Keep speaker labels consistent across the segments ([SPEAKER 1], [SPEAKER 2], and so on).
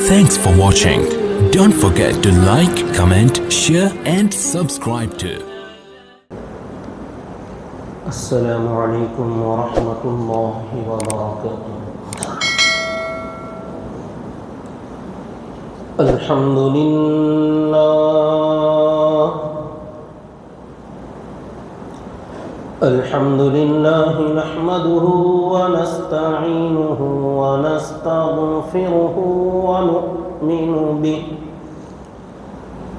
[SPEAKER 1] Thanks for watching. Don't forget to like, comment, share and subscribe to.
[SPEAKER 2] السلام عليكم ورحمة الله وبركاته. الحمد لله نحمده ونستعينه ونستغفره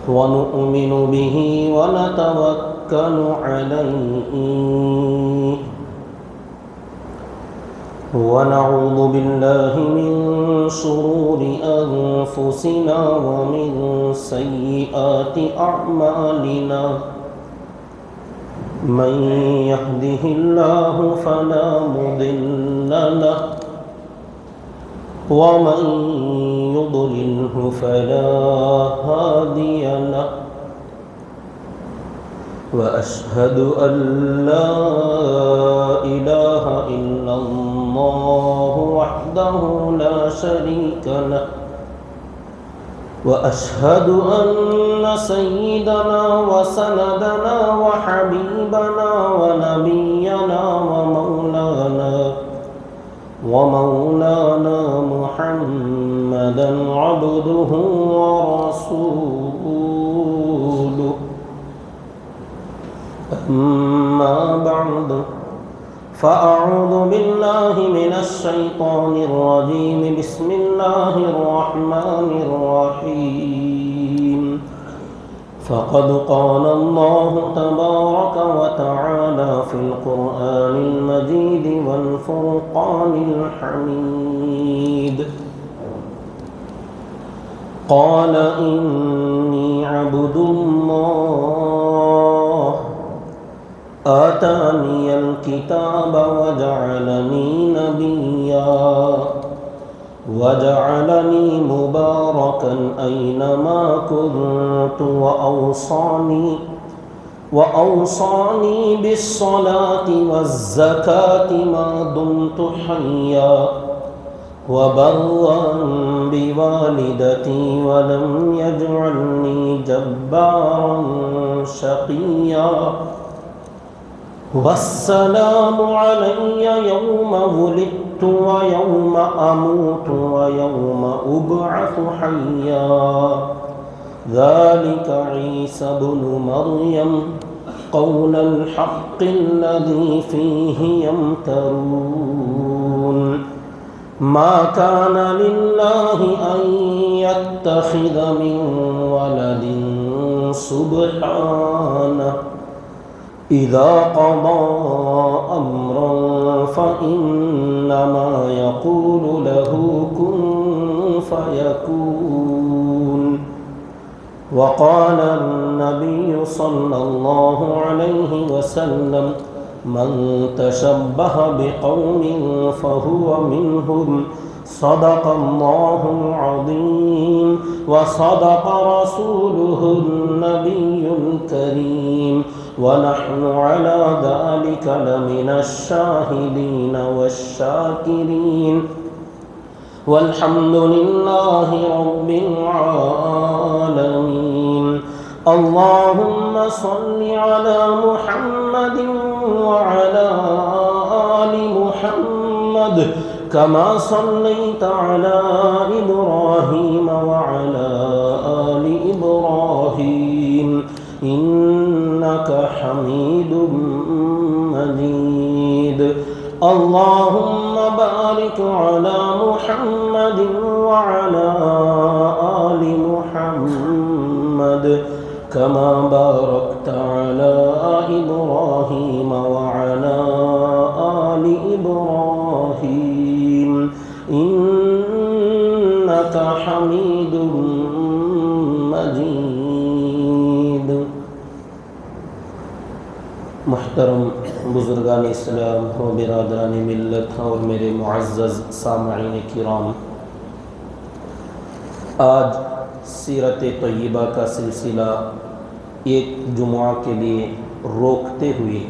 [SPEAKER 2] ونؤمن به ونتوكل عليه ونعوذ بالله من شرور أنفسنا ومن سيئات أعمالنا من يهده الله فلا مضل له ومن يضلله فلا هادي له وأشهد أن لا إله إلا الله وحده لا شريك له وأشهد أن سيدنا وسندنا وحبيبنا ونبينا ومولانا محمدا عبده ورسوله أما بعد فأعوذ بالله من الشيطان الرجيم بسم الله الرحمن الرحيم فقد قال الله تبارك وتعالى في القرآن المجيد والفرقان الحميد قال إني عبد الله آتاني الكتاب وجعلني نبيا وجعلني مباركا أينما كنت وأوصاني بالصلاة والزكاة ما دمت حيا وبرا بوالدتي ولم يجعلني جبارا شقيا والسلام علي يوم ولدت ويوم أموت ويوم أبعث حيا ذلك عيسى بن مريم قول الحق الذي فيه يمترون ما كان لله أن يتخذ من ولد سبحانه إذا قضى أمرا فإنما يقول له كن فيكون وقال النبي صلى الله عليه وسلم من تشبه بقوم فهو منهم صدق الله العظيم وصدق رسوله النبي الكريم ونحن على ذلك لمن الشاهدين والشاكرين والحمد لله رب العالمين اللهم صل على محمد وعلى آل محمد كما صليت على إبراهيم وعلى آل إبراهيم إنك حميد مجيد اللهم بارك على محمد وعلى آل محمد كما باركت على إبراهيم وعلى آل إبراهيم إنك حميد مجيد محترم بزرگان اسلام و برادران ملت اور میرے معزز سامعین کرام، آج سیرت طیبہ کا سلسلہ ایک جمعہ کے لیے روکتے ہوئے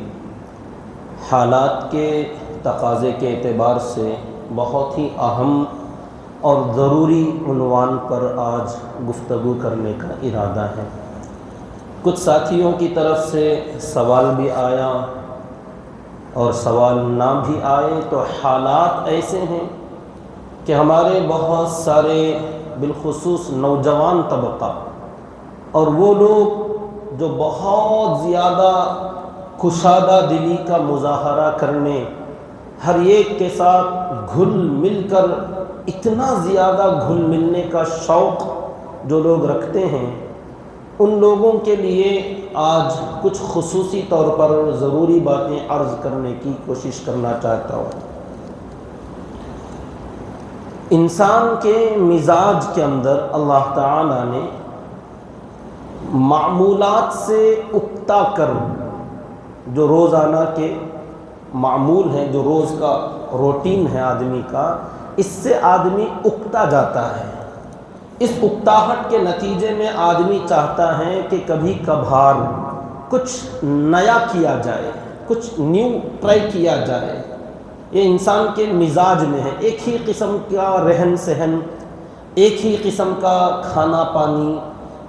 [SPEAKER 2] حالات کے تقاضے کے اعتبار سے بہت ہی اہم اور ضروری عنوان پر آج گفتگو کرنے کا ارادہ ہے۔ کچھ ساتھیوں کی طرف سے سوال بھی آیا اور سوال نہ بھی آئے تو حالات ایسے ہیں کہ ہمارے بہت سارے بالخصوص نوجوان طبقہ اور وہ لوگ جو بہت زیادہ کشادہ دلی کا مظاہرہ کرنے، ہر ایک کے ساتھ گھل مل کر اتنا زیادہ گھل ملنے کا شوق جو لوگ رکھتے ہیں، ان لوگوں کے لیے آج کچھ خصوصی طور پر ضروری باتیں عرض کرنے کی کوشش کرنا چاہتا ہوں۔ انسان کے مزاج کے اندر اللہ تعالیٰ نے معمولات سے اکتا کر، جو روزانہ کے معمول ہیں، جو روز کا روٹین ہے آدمی کا، اس سے آدمی اکتا جاتا ہے۔ اس اکتاہٹ کے نتیجے میں آدمی چاہتا ہے کہ کبھی کبھار کچھ نیا کیا جائے، کچھ نیو ٹرائی کیا جائے۔ یہ انسان کے مزاج میں ہے۔ ایک ہی قسم کا رہن سہن، ایک ہی قسم کا کھانا پانی،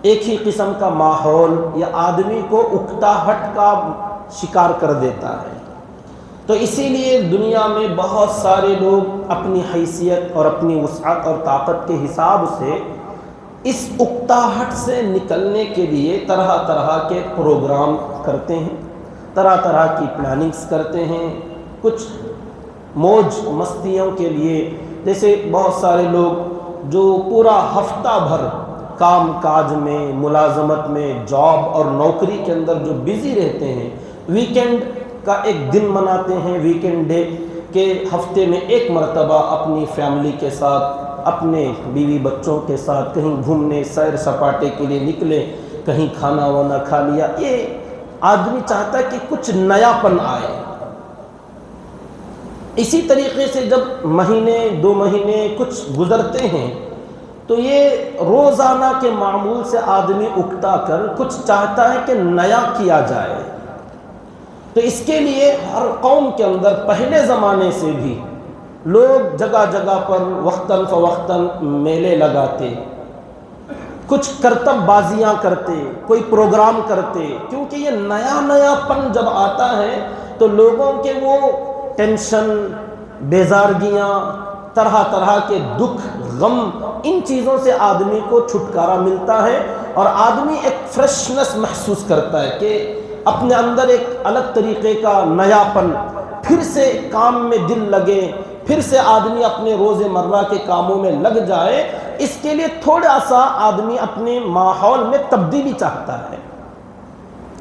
[SPEAKER 2] ایک ہی قسم کا ماحول، یہ آدمی کو اکتاہٹ کا شکار کر دیتا ہے۔ تو اسی لیے دنیا میں بہت سارے لوگ اپنی حیثیت اور اپنی وسعت اور طاقت کے حساب سے اس اکتاہٹ سے نکلنے کے لیے طرح طرح کے پروگرام کرتے ہیں، طرح طرح کی پلاننگز کرتے ہیں۔ کچھ موج مستیوں کے لیے، جیسے بہت سارے لوگ جو پورا ہفتہ بھر کام کاج میں، ملازمت میں، جاب اور نوکری کے اندر جو بزی رہتے ہیں، ویکینڈ کا ایک دن مناتے ہیں، ویکینڈ ڈے، کہ ہفتے میں ایک مرتبہ اپنی فیملی کے ساتھ، اپنے بیوی بچوں کے ساتھ کہیں گھومنے سیر سپاٹے کے لیے نکلے، کہیں کھانا وانا کھا لیا۔ یہ آدمی چاہتا ہے کہ کچھ نیا پن آئے۔ اسی طریقے سے جب مہینے 2 مہینے کچھ گزرتے ہیں تو یہ روزانہ کے معمول سے آدمی اکتا کر کچھ چاہتا ہے کہ نیا کیا جائے۔ تو اس کے لیے ہر قوم کے اندر پہلے زمانے سے بھی لوگ جگہ جگہ پر وقتاً فوقتاً میلے لگاتے، کچھ کرتب بازیاں کرتے، کوئی پروگرام کرتے، کیونکہ یہ نیا نیا پن جب آتا ہے تو لوگوں کے وہ ٹینشن، بیزارگیاں، طرح طرح کے دکھ، غم، ان چیزوں سے آدمی کو چھٹکارا ملتا ہے اور آدمی ایک فریشنس محسوس کرتا ہے کہ اپنے اندر ایک الگ طریقے کا نیا پن، پھر سے کام میں دل لگے، پھر سے آدمی اپنے روز مرہ کے کاموں میں لگ جائے۔ اس کے لیے تھوڑا سا آدمی اپنے ماحول میں تبدیلی چاہتا ہے۔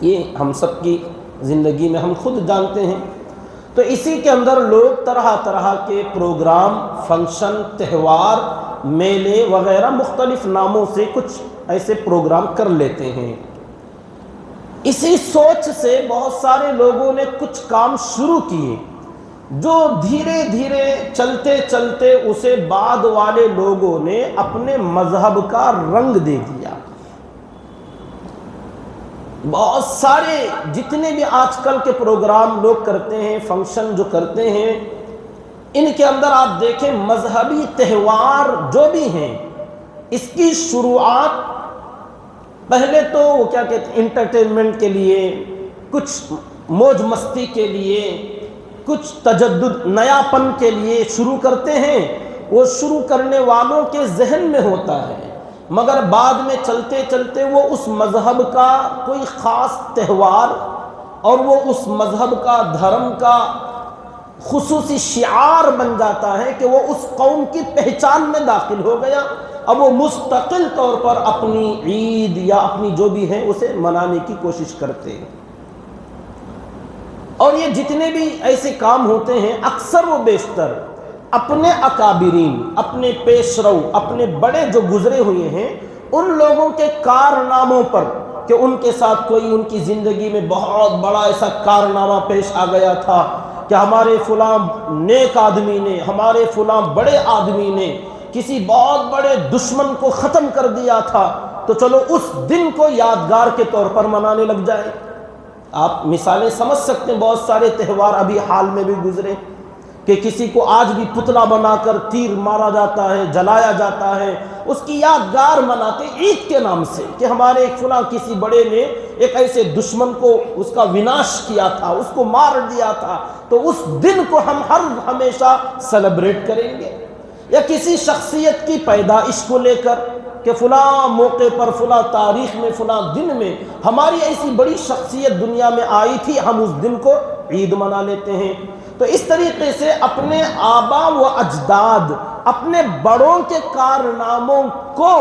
[SPEAKER 2] یہ ہم سب کی زندگی میں ہم خود جانتے ہیں۔ تو اسی کے اندر لوگ طرح طرح کے پروگرام، فنکشن، تہوار، میلے وغیرہ مختلف ناموں سے کچھ ایسے پروگرام کر لیتے ہیں۔ اسی سوچ سے بہت سارے لوگوں نے کچھ کام شروع کیے جو دھیرے دھیرے چلتے چلتے اسے بعد والے لوگوں نے اپنے مذہب کا رنگ دے دیا۔ بہت سارے جتنے بھی آج کل کے پروگرام لوگ کرتے ہیں، فنکشن جو کرتے ہیں، ان کے اندر آپ دیکھیں مذہبی تہوار جو بھی ہیں، اس کی شروعات پہلے تو وہ کیا کہتے ہیں، انٹرٹینمنٹ کے لیے، کچھ موج مستی کے لیے، کچھ تجدد نیا پن کے لیے شروع کرتے ہیں۔ وہ شروع کرنے والوں کے ذہن میں ہوتا ہے، مگر بعد میں چلتے چلتے وہ اس مذہب کا کوئی خاص تہوار اور وہ اس مذہب کا، دھرم کا خصوصی شعار بن جاتا ہے کہ وہ اس قوم کی پہچان میں داخل ہو گیا۔ اب وہ مستقل طور پر اپنی عید یا اپنی جو بھی ہے اسے منانے کی کوشش کرتے ہیں۔ اور یہ جتنے بھی ایسے کام ہوتے ہیں، اکثر و بیشتر اپنے اکابرین، اپنے پیشرو، اپنے بڑے جو گزرے ہوئے ہیں، ان لوگوں کے کارناموں پر، کہ ان کے ساتھ کوئی ان کی زندگی میں بہت بڑا ایسا کارنامہ پیش آ گیا تھا کہ ہمارے فلاں نیک آدمی نے، ہمارے فلاں بڑے آدمی نے کسی بہت بڑے دشمن کو ختم کر دیا تھا، تو چلو اس دن کو یادگار کے طور پر منانے لگ جائیں۔ آپ مثالیں سمجھ سکتے ہیں، بہت سارے تہوار ابھی حال میں بھی گزرے کہ کہ کسی کو آج بھی پتلا بنا کر تیر مارا جاتا ہے، جلایا جاتا ہے، اس کی یادگار مناتے عید کے نام سے کہ ہمارے ایک فلاں کسی بڑے نے ایک ایسے دشمن کو اس کا وناش کیا تھا، اس کو مار دیا تھا، تو اس دن کو ہم ہمیشہ سیلیبریٹ کریں گے۔ یا کسی شخصیت کی پیدائش کو لے کر کہ فلاں موقع پر، فلاں تاریخ میں، فلاں دن میں ہماری ایسی بڑی شخصیت دنیا میں آئی تھی، ہم اس دن کو عید منا لیتے ہیں۔ تو اس طریقے سے اپنے آبا و اجداد، اپنے بڑوں کے کارناموں کو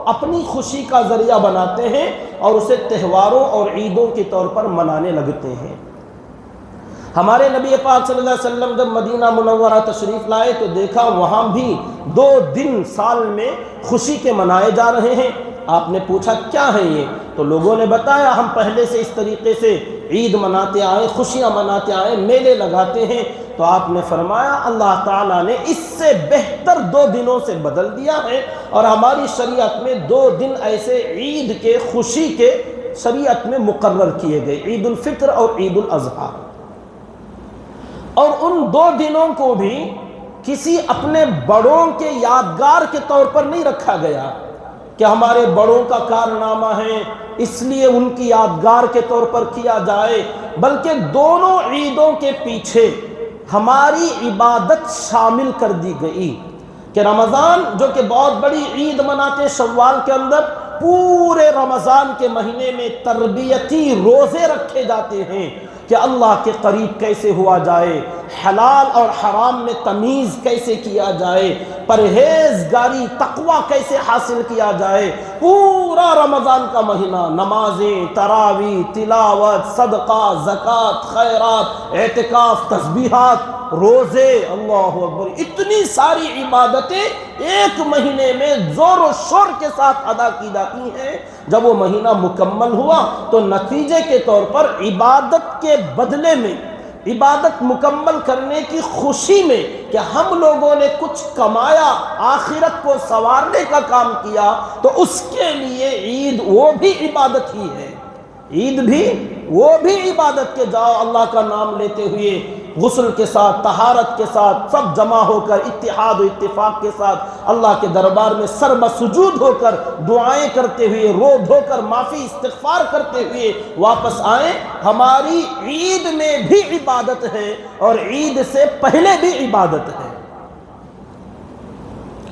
[SPEAKER 2] اپنی خوشی کا ذریعہ بناتے ہیں اور اسے تہواروں اور عیدوں کے طور پر منانے لگتے ہیں۔ ہمارے نبی پاک صلی اللہ علیہ وسلم جب مدینہ منورہ تشریف لائے تو دیکھا وہاں بھی 2 دن سال میں خوشی کے منائے جا رہے ہیں۔ آپ نے پوچھا کیا ہے یہ؟ تو لوگوں نے بتایا ہم پہلے سے اس طریقے سے عید مناتے آئے، خوشیاں مناتے آئے، میلے لگاتے ہیں۔ تو آپ نے فرمایا اللہ تعالیٰ نے اس سے بہتر 2 دنوں سے بدل دیا ہے، اور ہماری شریعت میں 2 دن ایسے عید کے، خوشی کے شریعت میں مقرر کیے گئے، عید الفطر اور عید الاضحیٰ۔ اور ان 2 دنوں کو بھی کسی اپنے بڑوں کے یادگار کے طور پر نہیں رکھا گیا کہ ہمارے بڑوں کا کارنامہ ہے اس لیے ان کی یادگار کے طور پر کیا جائے، بلکہ دونوں عیدوں کے پیچھے ہماری عبادت شامل کر دی گئی کہ رمضان جو کہ بہت بڑی عید مناتے شوال کے اندر، پورے رمضان کے مہینے میں تربیتی روزے رکھے جاتے ہیں کہ اللہ کے قریب کیسے ہوا جائے، حلال اور حرام میں تمیز کیسے کیا جائے، پرہیزگاری تقوی کیسے حاصل کیا جائے۔ پورا رمضان کا مہینہ نمازیں، تراویح، تلاوت، صدقہ، زکوٰۃ، خیرات، اعتکاف، تسبیحات، روزے، اللہ اکبر، اتنی ساری عبادتیں ایک مہینے میں زور و شور کے ساتھ ادا کی جاتی ہیں۔ جب وہ مہینہ مکمل ہوا تو نتیجے کے طور پر عبادت کے بدلے میں، عبادت مکمل کرنے کی خوشی میں کہ ہم لوگوں نے کچھ کمایا، آخرت کو سنوارنے کا کام کیا، تو اس کے لیے عید وہ بھی عبادت ہی ہے۔ عید بھی وہ بھی عبادت کے جاؤ اللہ کا نام لیتے ہوئے، غسل کے ساتھ، طہارت کے ساتھ، سب جمع ہو کر اتحاد و اتفاق کے ساتھ اللہ کے دربار میں سر بسجود ہو کر دعائیں کرتے ہوئے، رو دھو کر معافی استغفار کرتے ہوئے واپس آئیں۔ ہماری عید میں بھی عبادت ہے اور عید سے پہلے بھی عبادت ہے۔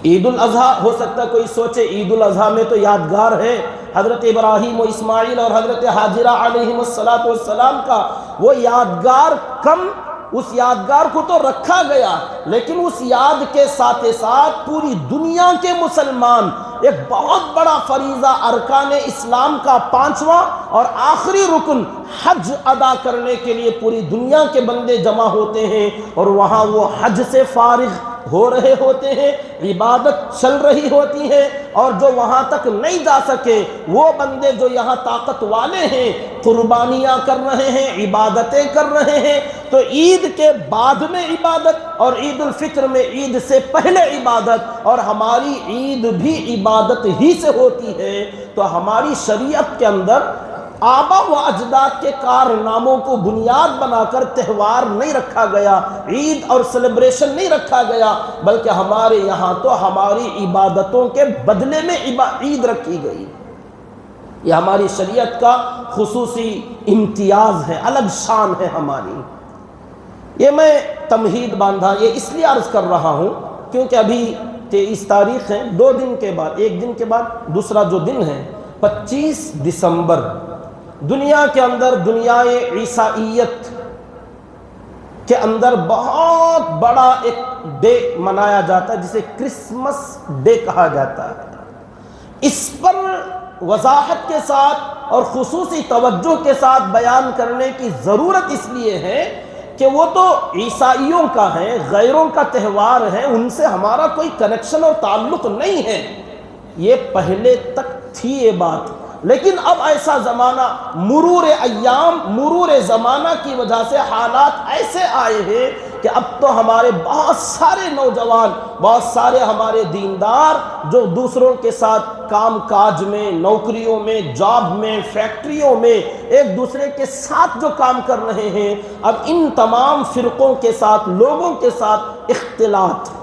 [SPEAKER 2] عید الاضحیٰ، ہو سکتا ہے کوئی سوچے عید الاضحیٰ میں تو یادگار ہے حضرت ابراہیم و اسماعیل اور حضرت حاجرہ علیہم السلام کا، وہ یادگار کم، اس یادگار کو تو رکھا گیا، لیکن اس یاد کے ساتھ ساتھ پوری دنیا کے مسلمان ایک بہت بڑا فریضہ ارکان اسلام کا 5واں اور آخری رکن حج ادا کرنے کے لیے پوری دنیا کے بندے جمع ہوتے ہیں، اور وہاں وہ حج سے فارغ ہو رہے ہوتے ہیں، عبادت چل رہی ہوتی ہے، اور جو وہاں تک نہیں جا سکے وہ بندے جو یہاں طاقت والے ہیں قربانیاں کر رہے ہیں، عبادتیں کر رہے ہیں۔ تو عید کے بعد میں عبادت، اور عید الفطر میں عید سے پہلے عبادت، اور ہماری عید بھی عبادت ہی سے ہوتی ہے۔ تو ہماری شریعت کے اندر آبا و اجداد کے کارناموں کو بنیاد بنا کر تہوار نہیں رکھا گیا، عید اور سیلیبریشن نہیں رکھا گیا، بلکہ ہمارے یہاں تو ہماری عبادتوں کے بدلے میں عید رکھی گئی۔ یہ ہماری شریعت کا خصوصی امتیاز ہے، الگ شان ہے ہماری۔ یہ میں تمہید باندھا، یہ اس لیے عرض کر رہا ہوں کیونکہ ابھی 23 تاریخ ہے، 2 دن کے بعد، ایک دن کے بعد دوسرا جو دن ہے 25 دسمبر، دنیا کے اندر، دنیائے عیسائیت کے اندر بہت بڑا ایک ڈے منایا جاتا ہے جسے کرسمس ڈے کہا جاتا ہے۔ اس پر وضاحت کے ساتھ اور خصوصی توجہ کے ساتھ بیان کرنے کی ضرورت اس لیے ہے کہ وہ تو عیسائیوں کا ہے، غیروں کا تہوار ہے، ان سے ہمارا کوئی کنیکشن اور تعلق نہیں ہے۔ یہ پہلے تک تھی یہ بات، لیکن اب ایسا زمانہ، مرور ایام، مرور زمانہ کی وجہ سے حالات ایسے آئے ہیں کہ اب تو ہمارے بہت سارے نوجوان، بہت سارے ہمارے دیندار جو دوسروں کے ساتھ کام کاج میں، نوکریوں میں، جاب میں، فیکٹریوں میں ایک دوسرے کے ساتھ جو کام کر رہے ہیں، اب ان تمام فرقوں کے ساتھ، لوگوں کے ساتھ اختلاط،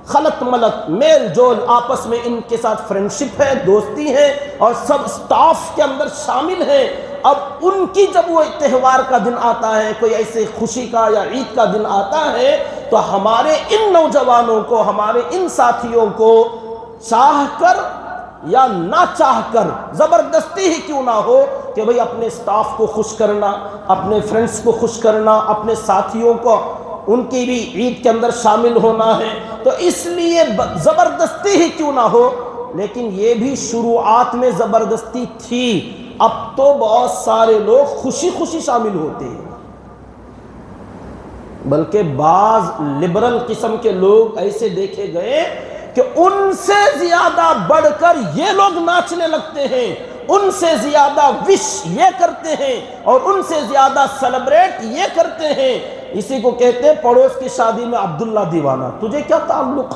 [SPEAKER 2] خلط ملط، میل جول، آپس میں ان کے ساتھ فرینڈشپ ہے، دوستی ہے، اور سب سٹاف کے اندر شامل ہیں۔ اب ان کی جب وہ تہوار کا دن آتا ہے، کوئی ایسے خوشی کا یا عید کا دن آتا ہے، تو ہمارے ان نوجوانوں کو، ہمارے ان ساتھیوں کو چاہ کر یا نہ چاہ کر، زبردستی ہی کیوں نہ ہو، کہ بھئی اپنے سٹاف کو خوش کرنا، اپنے فرینڈز کو خوش کرنا، اپنے ساتھیوں کو ان کی بھی عید کے اندر شامل ہونا ہے، تو اس لیے زبردستی ہی کیوں نہ ہو، لیکن یہ بھی شروعات میں زبردستی تھی۔ اب تو بہت سارے لوگ خوشی خوشی شامل ہوتے ہیں، بلکہ بعض لبرل قسم کے لوگ ایسے دیکھے گئے کہ ان سے زیادہ بڑھ کر یہ لوگ ناچنے لگتے ہیں، ان سے زیادہ وش یہ کرتے ہیں، اور ان سے زیادہ سیلیبریٹ یہ کرتے ہیں۔ اسی کو کہتے ہیں پڑوس کی شادی میں عبداللہ دیوانہ، تجھے کیا تعلق؟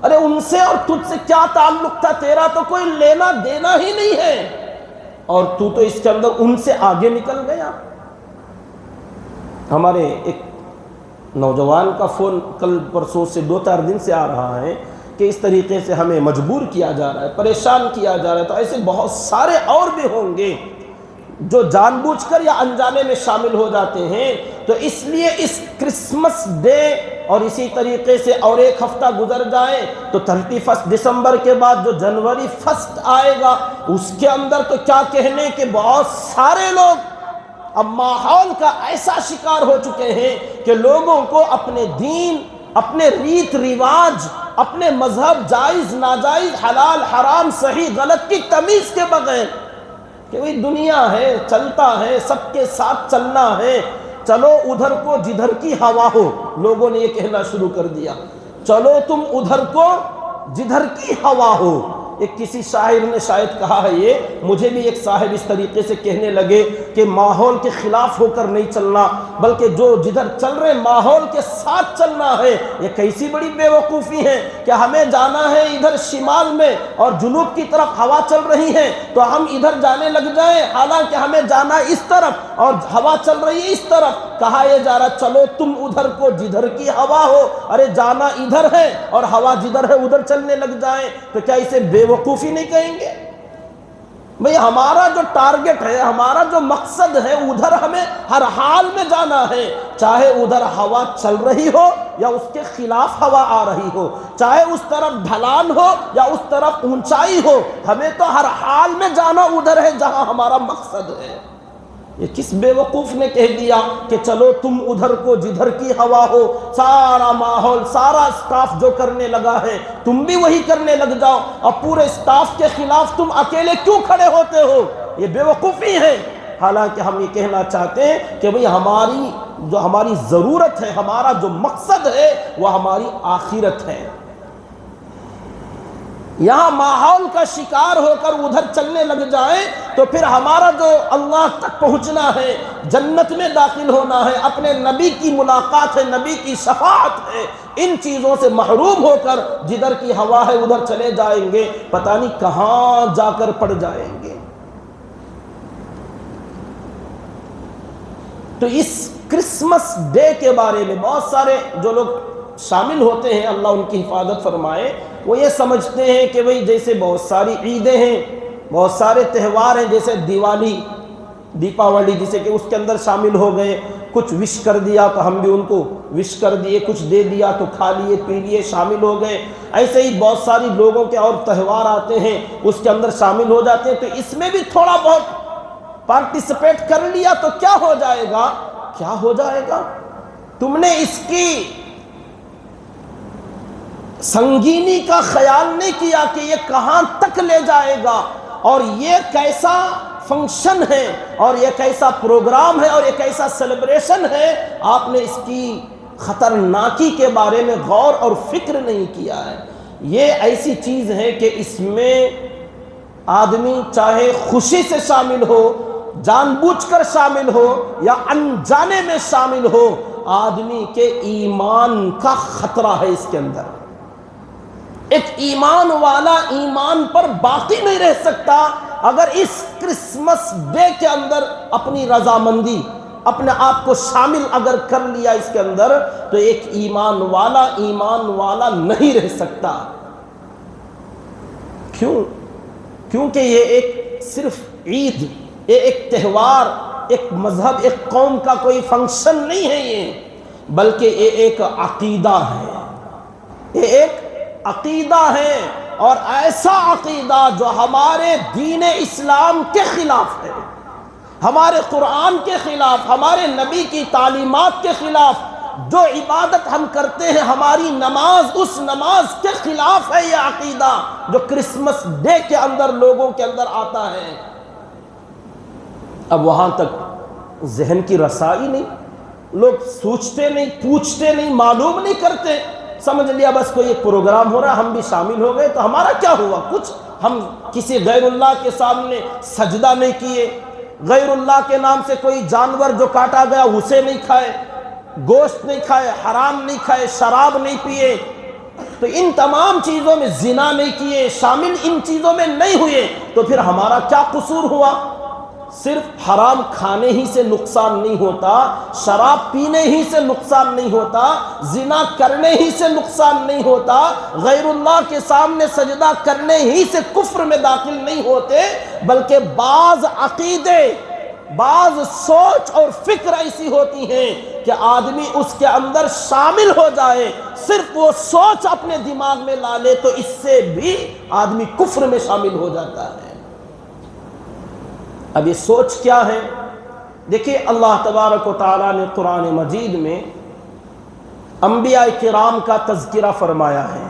[SPEAKER 2] ارے ان سے اور تجھ سے کیا تعلق تھا؟ تیرا تو کوئی لینا دینا ہی نہیں ہے، اور تو اس کے اندر ان سے آگے نکل گیا۔ ہمارے ایک نوجوان کا فون کل پرسوں سے 2-4 دن سے آ رہا ہے کہ اس طریقے سے ہمیں مجبور کیا جا رہا ہے، پریشان کیا جا رہا ہے۔ تو ایسے بہت سارے اور بھی ہوں گے جو جان بوجھ کر یا انجانے میں شامل ہو جاتے ہیں۔ تو اس لیے اس کرسمس ڈے اور اسی طریقے سے اور ایک ہفتہ گزر جائے تو 31 دسمبر کے بعد جو جنوری 1 آئے گا، اس کے اندر تو کیا کہنے کہ بہت سارے لوگ اب ماحول کا ایسا شکار ہو چکے ہیں کہ لوگوں کو اپنے دین، اپنے ریت رواج، اپنے مذہب، جائز ناجائز، حلال حرام، صحیح غلط کی تمیز کے بغیر، کہ بھئی دنیا ہے، چلتا ہے، سب کے ساتھ چلنا ہے، چلو ادھر کو جدھر کی ہوا ہو، لوگوں نے یہ کہنا شروع کر دیا، چلو تم ادھر کو جدھر کی ہوا ہو۔ ایک کسی شاعر نے شاید کہا ہے، یہ مجھے بھی ایک صاحب اس طریقے سے کہنے لگے کہ ماحول کے خلاف ہو کر نہیں چلنا، بلکہ جو جدھر چل رہے ماحول کے ساتھ چلنا ہے۔ یہ کیسی بڑی بے وقوفی ہے کہ ہمیں جانا ہے ادھر شمال میں اور جنوب کی طرف ہوا چل رہی ہے تو ہم ادھر جانے لگ جائیں، حالانکہ ہمیں جانا اس طرف اور ہوا چل رہی ہے اس طرف۔ کہا یہ جا رہا چلو تم ادھر کو جدھر کی ہوا ہو، ارے جانا ادھر ہے اور ہوا جدھر ہے ادھر چلنے لگ جائیں، تو کیا اسے بے وقوفی نہیں کہیں گے؟ بھئی ہمارا جو ٹارگٹ ہے، ہمارا جو مقصد ہے، ادھر ہمیں ہر حال میں جانا ہے، چاہے ادھر ہوا چل رہی ہو یا اس کے خلاف ہوا آ رہی ہو، چاہے اس طرف ڈھلان ہو یا اس طرف اونچائی ہو، ہمیں تو ہر حال میں جانا ادھر ہے جہاں ہمارا مقصد ہے۔ یہ کس بے وقوف نے کہہ دیا کہ چلو تم ادھر کو جدھر کی ہوا ہو، سارا ماحول، سارا سٹاف جو کرنے لگا ہے تم بھی وہی کرنے لگ جاؤ، اور پورے سٹاف کے خلاف تم اکیلے کیوں کھڑے ہوتے ہو؟ یہ بے وقوفی ہے۔ حالانکہ ہم یہ کہنا چاہتے ہیں کہ بھئی ہماری ضرورت ہے، ہمارا جو مقصد ہے وہ ہماری آخرت ہے۔ یہاں ماحول کا شکار ہو کر ادھر چلنے لگ جائیں تو پھر ہمارا جو اللہ تک پہنچنا ہے، جنت میں داخل ہونا ہے، اپنے نبی کی ملاقات ہے، نبی کی شفاعت ہے، ان چیزوں سے محروم ہو کر جدھر کی ہوا ہے ادھر چلے جائیں گے، پتہ نہیں کہاں جا کر پڑ جائیں گے۔ تو اس کرسمس ڈے کے بارے میں بہت سارے جو لوگ شامل ہوتے ہیں، اللہ ان کی حفاظت فرمائے، وہ یہ سمجھتے ہیں کہ بھئی جیسے بہت ساری عیدیں ہیں، بہت سارے تہوار ہیں، جیسے دیوالی، دیپاولی، جسے کہ اس کے اندر شامل ہو گئے، کچھ وش کر دیا تو ہم بھی ان کو وش کر دیے، کچھ دے دیا تو کھا لیے پی لیے، شامل ہو گئے۔ ایسے ہی بہت ساری لوگوں کے اور تہوار آتے ہیں، اس کے اندر شامل ہو جاتے ہیں، تو اس میں بھی تھوڑا بہت پارٹیسپیٹ کر لیا تو کیا ہو جائے گا؟ کیا ہو جائے گا؟ تم نے اس کی سنگینی کا خیال نہیں کیا کہ یہ کہاں تک لے جائے گا، اور یہ کیسا فنکشن ہے، اور یہ کیسا پروگرام ہے، اور یہ کیسا سیلیبریشن ہے۔ آپ نے اس کی خطرناکی کے بارے میں غور اور فکر نہیں کیا ہے۔ یہ ایسی چیز ہے کہ اس میں آدمی چاہے خوشی سے شامل ہو، جان بوجھ کر شامل ہو یا انجانے میں شامل ہو، آدمی کے ایمان کا خطرہ ہے اس کے اندر۔ ایک ایمان والا ایمان پر باقی نہیں رہ سکتا اگر اس کرسمس ڈے کے اندر اپنی رضامندی، اپنے آپ کو شامل اگر کر لیا اس کے اندر، تو ایک ایمان والا نہیں رہ سکتا۔ کیوں؟ کیونکہ یہ ایک صرف عید، یہ ایک تہوار، ایک مذہب، ایک قوم کا کوئی فنکشن نہیں ہے یہ، بلکہ یہ ایک عقیدہ ہے، یہ ایک عقیدہ ہے، اور ایسا عقیدہ جو ہمارے دین اسلام کے خلاف ہے، ہمارے قرآن کے خلاف، ہمارے نبی کی تعلیمات کے خلاف۔ جو عبادت ہم کرتے ہیں، ہماری نماز، اس نماز کے خلاف ہے یہ عقیدہ جو کرسمس ڈے کے اندر لوگوں کے اندر آتا ہے۔ اب وہاں تک ذہن کی رسائی نہیں، لوگ سوچتے نہیں، پوچھتے نہیں، معلوم نہیں کرتے، سمجھ لیا بس کوئی ایک پروگرام ہو رہا ہے، ہم بھی شامل ہو گئے تو ہمارا کیا ہوا؟ کچھ ہم کسی غیر اللہ کے سامنے سجدہ نہیں کیے، غیر اللہ کے نام سے کوئی جانور جو کاٹا گیا اسے نہیں کھائے، گوشت نہیں کھائے، حرام نہیں کھائے، شراب نہیں پیے، تو ان تمام چیزوں میں زنا نہیں کیے، شامل ان چیزوں میں نہیں ہوئے، تو پھر ہمارا کیا قصور ہوا؟ صرف حرام کھانے ہی سے نقصان نہیں ہوتا، شراب پینے ہی سے نقصان نہیں ہوتا، زنا کرنے ہی سے نقصان نہیں ہوتا، غیر اللہ کے سامنے سجدہ کرنے ہی سے کفر میں داخل نہیں ہوتے، بلکہ بعض عقیدے، بعض سوچ اور فکر ایسی ہوتی ہیں کہ آدمی اس کے اندر شامل ہو جائے، صرف وہ سوچ اپنے دماغ میں لا لے تو اس سے بھی آدمی کفر میں شامل ہو جاتا ہے۔ اب یہ سوچ کیا ہے؟ دیکھیے اللہ تبارک و تعالیٰ نے قرآن مجید میں انبیاء کرام کا تذکرہ فرمایا ہے۔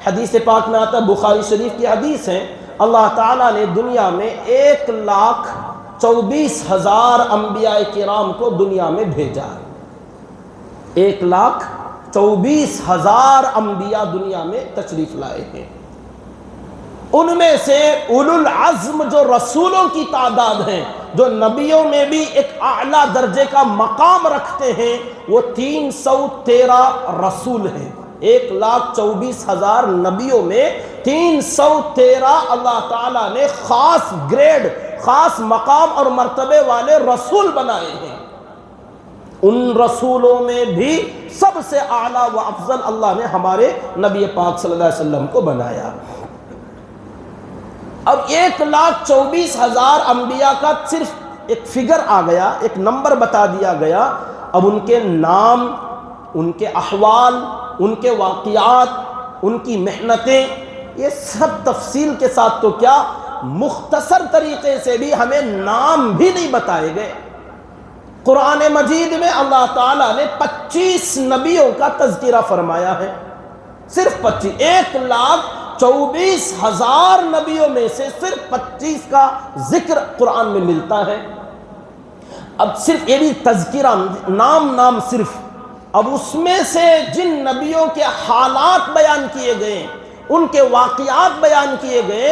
[SPEAKER 2] حدیث پاک میں آتا ہے، بخاری شریف کی حدیث ہے، اللہ تعالیٰ نے دنیا میں 1,24,000 انبیاء کرام کو دنیا میں بھیجا۔ 1,24,000 انبیاء دنیا میں تشریف لائے ہیں۔ ان میں سے اولو العزم جو رسولوں کی تعداد ہیں، جو نبیوں میں بھی ایک اعلیٰ درجے کا مقام رکھتے ہیں، وہ 313 رسول ہیں۔ 1,24,000 نبیوں میں 313 اللہ تعالیٰ نے خاص گریڈ، خاص مقام اور مرتبے والے رسول بنائے ہیں۔ ان رسولوں میں بھی سب سے اعلیٰ و افضل اللہ نے ہمارے نبی پاک صلی اللہ علیہ وسلم کو بنایا۔ اب 1,24,000 انبیاء کا صرف ایک فگر آ گیا، ایک نمبر بتا دیا گیا۔ اب ان کے نام، ان کے احوال، ان کے واقعات، ان کی محنتیں، یہ سب تفصیل کے ساتھ تو کیا، مختصر طریقے سے بھی ہمیں نام بھی نہیں بتائے گئے۔ قرآن مجید میں اللہ تعالیٰ نے 25 نبیوں کا تذکرہ فرمایا ہے، صرف 25۔ 1,24,000 نبیوں میں سے صرف 25 کا ذکر قرآن میں ملتا ہے۔ اب صرف یہ بھی تذکرہ، نام صرف، اب اس میں سے جن نبیوں کے حالات بیان کیے گئے، ان کے واقعات بیان کیے گئے،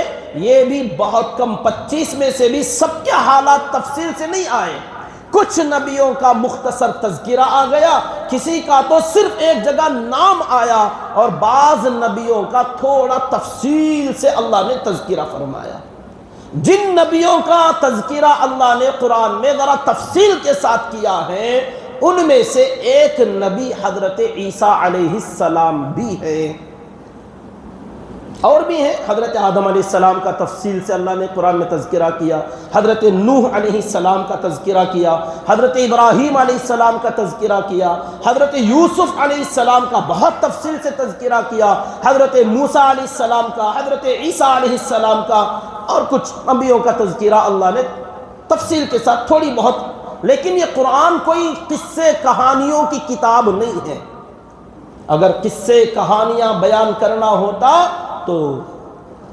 [SPEAKER 2] یہ بھی بہت کم، 25 میں سے بھی سب کے حالات تفصیل سے نہیں آئے۔ کچھ نبیوں کا مختصر تذکرہ آ گیا، کسی کا تو صرف ایک جگہ نام آیا، اور بعض نبیوں کا تھوڑا تفصیل سے اللہ نے تذکرہ فرمایا۔ جن نبیوں کا تذکرہ اللہ نے قرآن میں ذرا تفصیل کے ساتھ کیا ہے، ان میں سے ایک نبی حضرت عیسیٰ علیہ السلام بھی ہے، اور بھی ہیں۔ حضرت آدم علیہ السلام کا تفصیل سے اللہ نے قرآن میں تذکرہ کیا، حضرت نوح علیہ السلام کا تذکرہ کیا، حضرت ابراہیم علیہ السلام کا تذکرہ کیا، حضرت یوسف علیہ السلام کا بہت تفصیل سے تذکرہ کیا، حضرت موسیٰ علیہ السلام کا، حضرت عیسیٰ علیہ السلام کا، اور کچھ نبیوں کا تذکرہ اللہ نے تفصیل کے ساتھ تھوڑی بہت۔ لیکن یہ قرآن کوئی قصے کہانیوں کی کتاب نہیں ہے۔ اگر قصے کہانیاں بیان کرنا ہوتا تو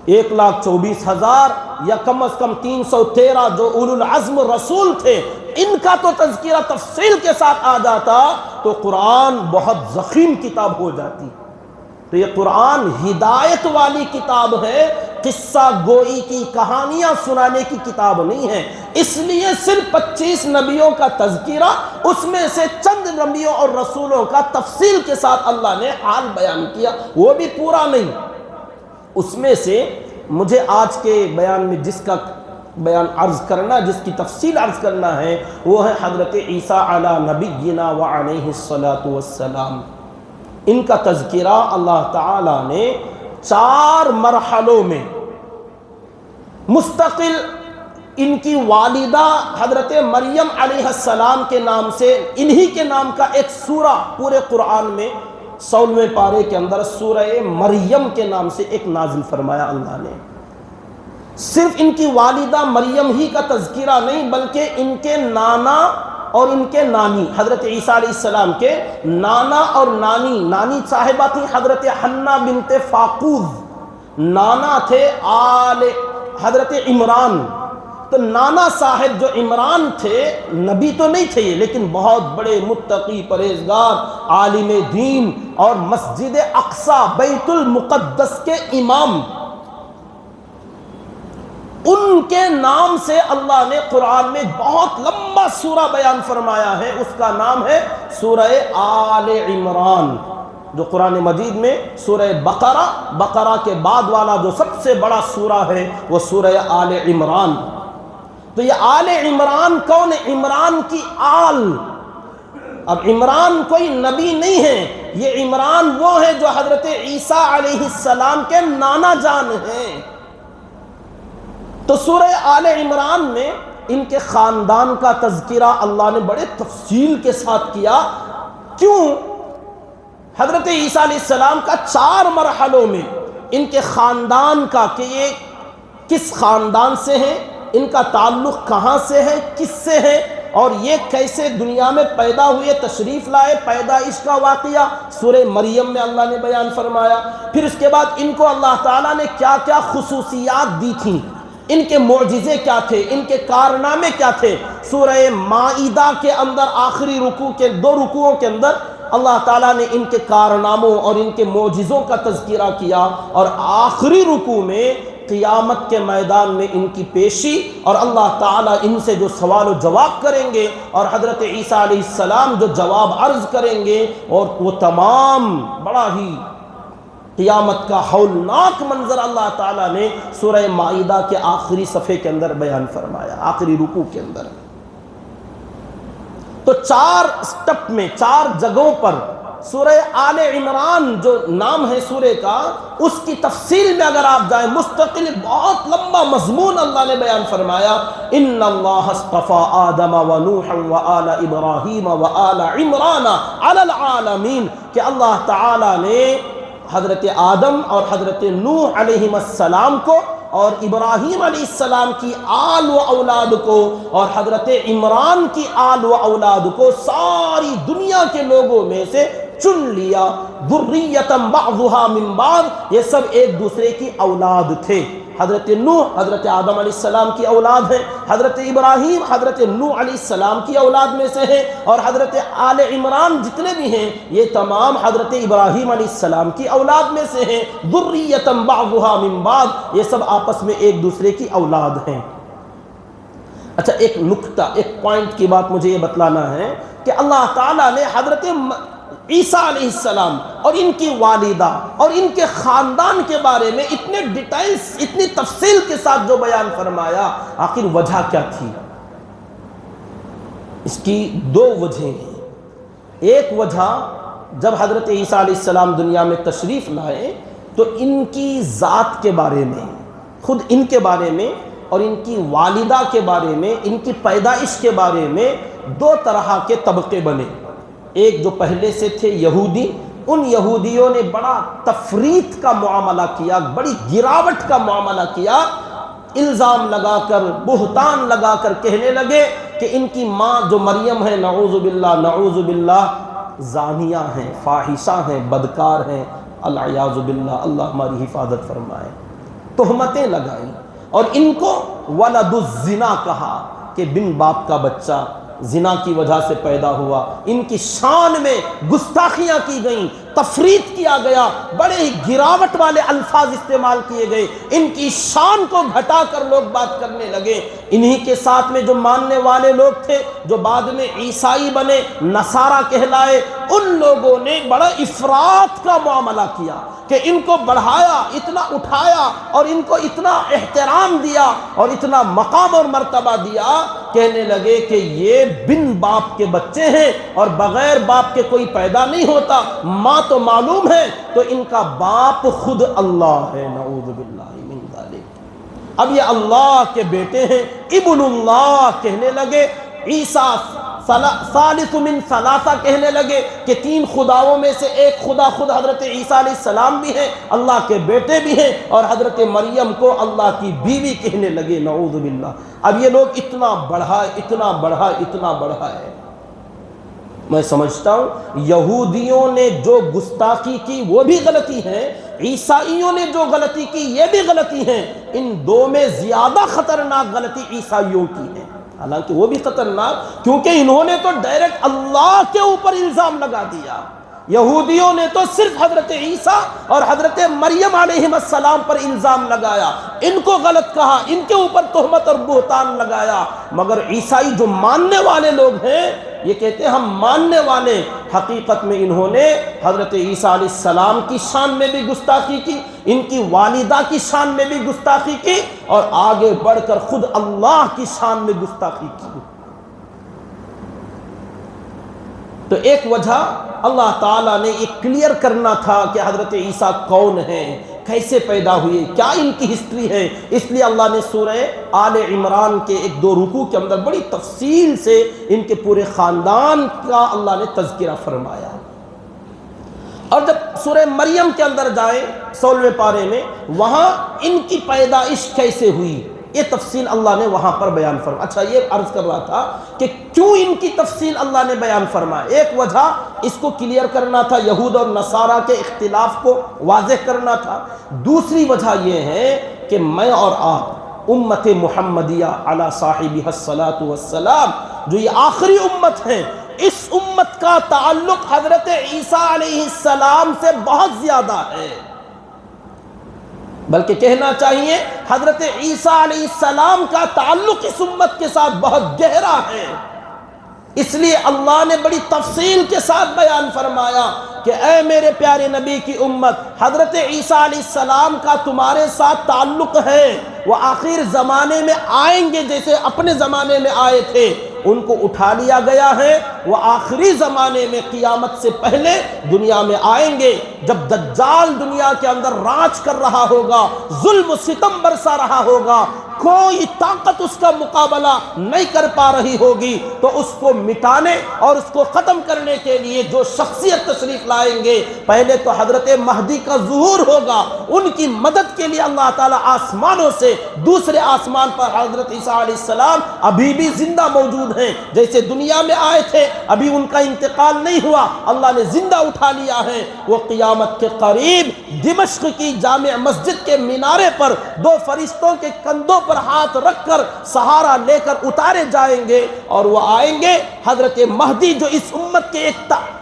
[SPEAKER 2] 1,24,000 یا کم از کم 313 جو اولو العزم رسول تھے، ان کا تو تذکرہ تفصیل کے ساتھ آ جاتا تو قرآن بہت ضخیم کتاب ہو جاتی۔ تو یہ قرآن ہدایت والی کتاب ہے، قصہ گوئی کی کہانیاں سنانے کی کتاب نہیں ہے، اس لیے صرف 25 نبیوں کا تذکرہ، اس میں سے چند نبیوں اور رسولوں کا تفصیل کے ساتھ اللہ نے حال بیان کیا، وہ بھی پورا نہیں۔ اس میں سے مجھے آج کے بیان میں جس کا بیان عرض کرنا، جس کی تفصیل عرض کرنا ہے، وہ ہے حضرت عیسیٰ علی نبینا وعلیہ الصلاۃ والسلام۔ ان کا تذکرہ اللہ تعالی نے 4 مرحلوں میں مستقل، ان کی والدہ حضرت مریم علیہ السلام کے نام سے، انہی کے نام کا ایک سورہ پورے قرآن میں 16ویں پارے کے اندر سورہ مریم کے نام سے ایک نازل فرمایا اللہ نے۔ صرف ان کی والدہ مریم ہی کا تذکرہ نہیں، بلکہ ان کے نانا اور ان کے نانی، حضرت عیسیٰ علیہ السلام کے نانا اور نانی صاحبہ تھی حضرت حنہ بنت فاقوز، نانا تھے آل حضرت عمران۔ تو نانا صاحب جو عمران تھے، نبی تو نہیں تھے یہ، لیکن بہت بڑے متقی پرہیزگار عالم دین اور مسجد اقصی بیت المقدس کے امام، ان کے نام سے اللہ نے قرآن میں بہت لمبا سورہ بیان فرمایا ہے، اس کا نام ہے سورہ آل عمران، جو قرآن مجید میں سورہ بقرہ کے بعد والا جو سب سے بڑا سورہ ہے وہ سورہ آل عمران۔ تو یہ آل عمران کون ہے؟ عمران کی آل۔ اب عمران کوئی نبی نہیں ہے، یہ عمران وہ ہے جو حضرت عیسیٰ علیہ السلام کے نانا جان ہیں۔ تو سورہ آل عمران میں ان کے خاندان کا تذکرہ اللہ نے بڑے تفصیل کے ساتھ کیا۔ کیوں؟ حضرت عیسیٰ علیہ السلام کا 4 مرحلوں میں ان کے خاندان کا، کہ یہ کس خاندان سے ہیں، ان کا تعلق کہاں سے ہے، کس سے ہے، اور یہ کیسے دنیا میں پیدا ہوئے، تشریف لائے، پیدائش کا واقعہ سورہ مریم میں اللہ نے بیان فرمایا۔ پھر اس کے بعد ان کو اللہ تعالیٰ نے کیا کیا خصوصیات دی تھیں، ان کے معجزے کیا تھے، ان کے کارنامے کیا تھے۔ سورہ مائدہ کے اندر آخری رکوع کے 2 رکوعوں کے اندر اللہ تعالیٰ نے ان کے کارناموں اور ان کے معجزوں کا تذکرہ کیا، اور آخری رکوع میں قیامت کے میدان میں ان کی پیشی، اور اللہ تعالیٰ ان سے جو سوال و جواب کریں گے، اور حضرت عیسیٰ علیہ السلام جو جواب عرض کریں گے، اور وہ تمام بڑا ہی قیامت کا ہولناک منظر اللہ تعالیٰ نے سورہ مائدہ کے آخری صفحے کے اندر بیان فرمایا، آخری رکوع کے اندر۔ تو 4 سٹپ میں، 4 جگہوں پر سورہ آل عمران جو نام ہے سورہ کا، اس کی تفصیل میں اگر آپ جائیں، مستقل بہت لمبا مضمون اللہ نے بیان فرمایا۔ ان اللہ اصطفى آدم ونوحا وآل ابراہیم وآل عمران علی العالمین، کہ اللہ تعالی نے حضرت آدم اور حضرت نوح علیہ السلام کو، اور ابراہیم علیہ السلام کی آل و اولاد کو، اور حضرت عمران کی آل و اولاد کو ساری دنیا کے لوگوں میں سے چن لیا۔ ذریۃ بعضھا من بعض، یہ سب ایک دوسرے کی اولاد تھے۔ حضرت نوح حضرت آدم علیہ السلام کی اولاد ہیں، حضرت ابراہیم حضرت نوح علیہ السلام کی اولاد میں سے ہیں، اور حضرت آل عمران جتنے بھی ہیں یہ تمام حضرت ابراہیم علیہ السلام کی اولاد میں سے ہیں۔ ذریۃ بعضھا من بعض، یہ سب آپس میں ایک دوسرے کی اولاد ہیں۔ اچھا، ایک نکتہ، ایک پوائنٹ کی بات مجھے یہ بتلانا ہے کہ اللہ تعالیٰ نے حضرت عیسیٰ علیہ السلام اور ان کی والدہ اور ان کے خاندان کے بارے میں اتنے ڈیٹیلز، اتنی تفصیل کے ساتھ جو بیان فرمایا، آخر وجہ کیا تھی؟ اس کی 2 وجہیں ہیں۔ ایک وجہ، جب حضرت عیسیٰ علیہ السلام دنیا میں تشریف لائے تو ان کی ذات کے بارے میں، خود ان کے بارے میں اور ان کی والدہ کے بارے میں، ان کی پیدائش کے بارے میں 2 طرح کے طبقے بنے۔ ایک جو پہلے سے تھے یہودی، ان یہودیوں نے بڑا تفریط کا معاملہ کیا، بڑی گراوٹ کا معاملہ کیا، الزام لگا کر، بہتان لگا کر کہنے لگے کہ ان کی ماں جو مریم ہے، نعوذ باللہ زانیہ ہیں، فاحشہ ہیں، بدکار ہیں، العیاذ باللہ، اللہ ہماری حفاظت فرمائے۔ تہمتیں لگائیں اور ان کو ولد الزنا کہا کہ بن باپ کا بچہ زنا کی وجہ سے پیدا ہوا۔ ان کی شان میں گستاخیاں کی گئیں، تفریط کیا گیا، بڑے ہی گراوٹ والے الفاظ استعمال کیے گئے، ان کی شان کو گھٹا کر لوگ بات کرنے لگے۔ انہی کے ساتھ میں جو ماننے والے لوگ تھے، جو بعد میں عیسائی بنے، نصارہ کہلائے، ان لوگوں نے بڑا افراط کا معاملہ کیا کہ ان کو بڑھایا، اتنا اٹھایا اور ان کو اتنا احترام دیا اور اتنا مقام اور مرتبہ دیا، کہنے لگے کہ یہ بن باپ کے بچے ہیں اور بغیر باپ کے کوئی پیدا نہیں ہوتا، ماں تو معلوم ہے تو ان کا باپ خود اللہ ہے، نعوذ باللہ من ذالک۔ اب یہ اللہ کے بیٹے ہیں، ابن اللہ کہنے لگے، عیسیٰ ثالث من ثلاثہ کہنے لگے کہ تین خداؤں میں سے ایک خدا خود حضرت عیسیٰ علیہ السلام بھی ہیں، اللہ کے بیٹے بھی ہیں، اور حضرت مریم کو اللہ کی بیوی کہنے لگے، نعوذ باللہ۔ اب یہ لوگ اتنا بڑھا اتنا بڑھا ہے۔ میں سمجھتا ہوں یہودیوں نے جو گستاخی کی وہ بھی غلطی ہے، عیسائیوں نے جو غلطی کی یہ بھی غلطی ہے، ان دو میں زیادہ خطرناک غلطی عیسائیوں کی ہے، حالانکہ وہ بھی خطرناک کیونکہ انہوں نے تو ڈائریکٹ اللہ کے اوپر الزام لگا دیا۔ یہودیوں نے تو صرف حضرت عیسیٰ اور حضرت مریم علیہ السلام پر الزام لگایا، ان کو غلط کہا، ان کے اوپر تہمت اور بہتان لگایا، مگر عیسائی جو ماننے والے لوگ ہیں یہ کہتے ہیں ہم ماننے والے، حقیقت میں انہوں نے حضرت عیسیٰ علیہ السلام کی شان میں بھی گستاخی کی، ان کی والدہ کی شان میں بھی گستاخی کی، اور آگے بڑھ کر خود اللہ کی شان میں گستاخی کی۔ تو ایک وجہ اللہ تعالیٰ نے یہ کلیئر کرنا تھا کہ حضرت عیسیٰ کون ہیں، کیسے پیدا ہوئے، کیا ان کی ہسٹری ہے، اس لیے اللہ نے سورہ آل عمران کے ایک دو رکوع کے اندر بڑی تفصیل سے ان کے پورے خاندان کا اللہ نے تذکرہ فرمایا۔ اور جب سورہ مریم کے اندر جائیں 16ویں پارے میں، وہاں ان کی پیدائش کیسے ہوئی یہ تفصیل اللہ نے وہاں پر بیان فرمایا۔ اچھا، یہ عرض کر رہا تھا کہ کیوں ان کی تفصیل اللہ نے بیان فرمایا، ایک وجہ اس کو کلیئر کرنا تھا، یہود اور نصارہ کے اختلاف کو واضح کرنا تھا۔ دوسری وجہ یہ ہے کہ میں اور آپ امت محمدیہ علی صاحبہ الصلاۃ والسلام، جو یہ آخری امت ہے، اس امت کا تعلق حضرت عیسیٰ علیہ السلام سے بہت زیادہ ہے، بلکہ کہنا چاہیے حضرت عیسیٰ علیہ السلام کا تعلق اس امت کے ساتھ بہت گہرا ہے، اس لیے اللہ نے بڑی تفصیل کے ساتھ بیان فرمایا کہ اے میرے پیارے نبی کی امت، حضرت عیسیٰ علیہ السلام کا تمہارے ساتھ تعلق ہے، وہ آخر زمانے میں آئیں گے، جیسے اپنے زمانے میں آئے تھے، ان کو اٹھا لیا گیا ہے، وہ آخری زمانے میں قیامت سے پہلے دنیا میں آئیں گے، جب دجال دنیا کے اندر راج کر رہا ہوگا، ظلم و ستم برسا رہا ہوگا، کوئی طاقت اس کا مقابلہ نہیں کر پا رہی ہوگی، تو اس کو مٹانے اور اس کو ختم کرنے کے لیے جو شخصیت تشریف لائیں گے، پہلے تو حضرت مہدی کا ظہور ہوگا، ان کی مدد کے لیے اللہ تعالیٰ آسمانوں سے دوسرے آسمان پر حضرت عیسیٰ علیہ السلام ابھی بھی زندہ موجود ہیں، جیسے دنیا میں آئے تھے، ابھی ان کا انتقال نہیں ہوا، اللہ نے زندہ اٹھا لیا ہے، وہ قیامت کے قریب دمشق کی جامع مسجد کے مینارے پر دو فرشتوں کے کندھوں پر ہاتھ رکھ کر سہارا لے کر اتارے جائیں گے، اور وہ آئیں گے حضرت مہدی جو اس امت کے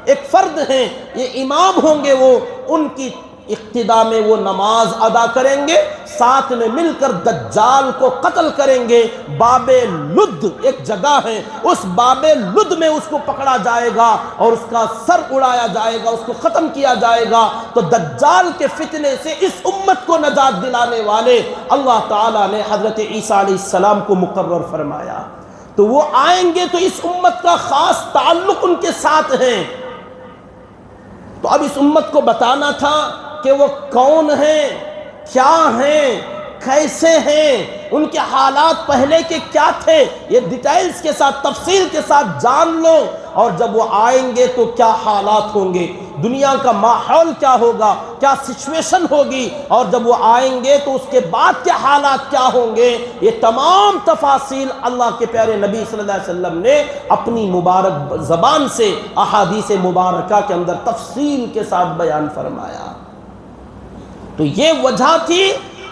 [SPEAKER 2] ایک فرد ہیں، یہ امام ہوں گے، وہ ان کی اقتداء میں وہ نماز ادا کریں گے، ساتھ میں مل کر دجال کو قتل کریں گے۔ باب لد ایک جگہ ہے، اس باب لد میں اس کو پکڑا جائے گا اور اس کا سر اڑایا جائے گا، اس کو ختم کیا جائے گا۔ تو دجال کے فتنے سے اس امت کو نجات دلانے والے اللہ تعالیٰ نے حضرت عیسیٰ علیہ السلام کو مقرر فرمایا، تو وہ آئیں گے، تو اس امت کا خاص تعلق ان کے ساتھ ہے۔ تو اب اس امت کو بتانا تھا کہ وہ کون ہیں، کیا ہیں، کیسے ہیں، ان کے حالات پہلے کے کیا تھے، یہ ڈیٹیلز کے ساتھ تفصیل کے ساتھ جان لو، اور جب وہ آئیں گے تو کیا حالات ہوں گے، دنیا کا ماحول کیا ہوگا، کیا سچویشن ہوگی، اور جب وہ آئیں گے تو اس کے بعد کے حالات کیا ہوں گے، یہ تمام تفاصیل اللہ کے پیارے نبی صلی اللہ علیہ وسلم نے اپنی مبارک زبان سے احادیث مبارکہ کے اندر تفصیل کے ساتھ بیان فرمایا۔ تو یہ وجہ تھی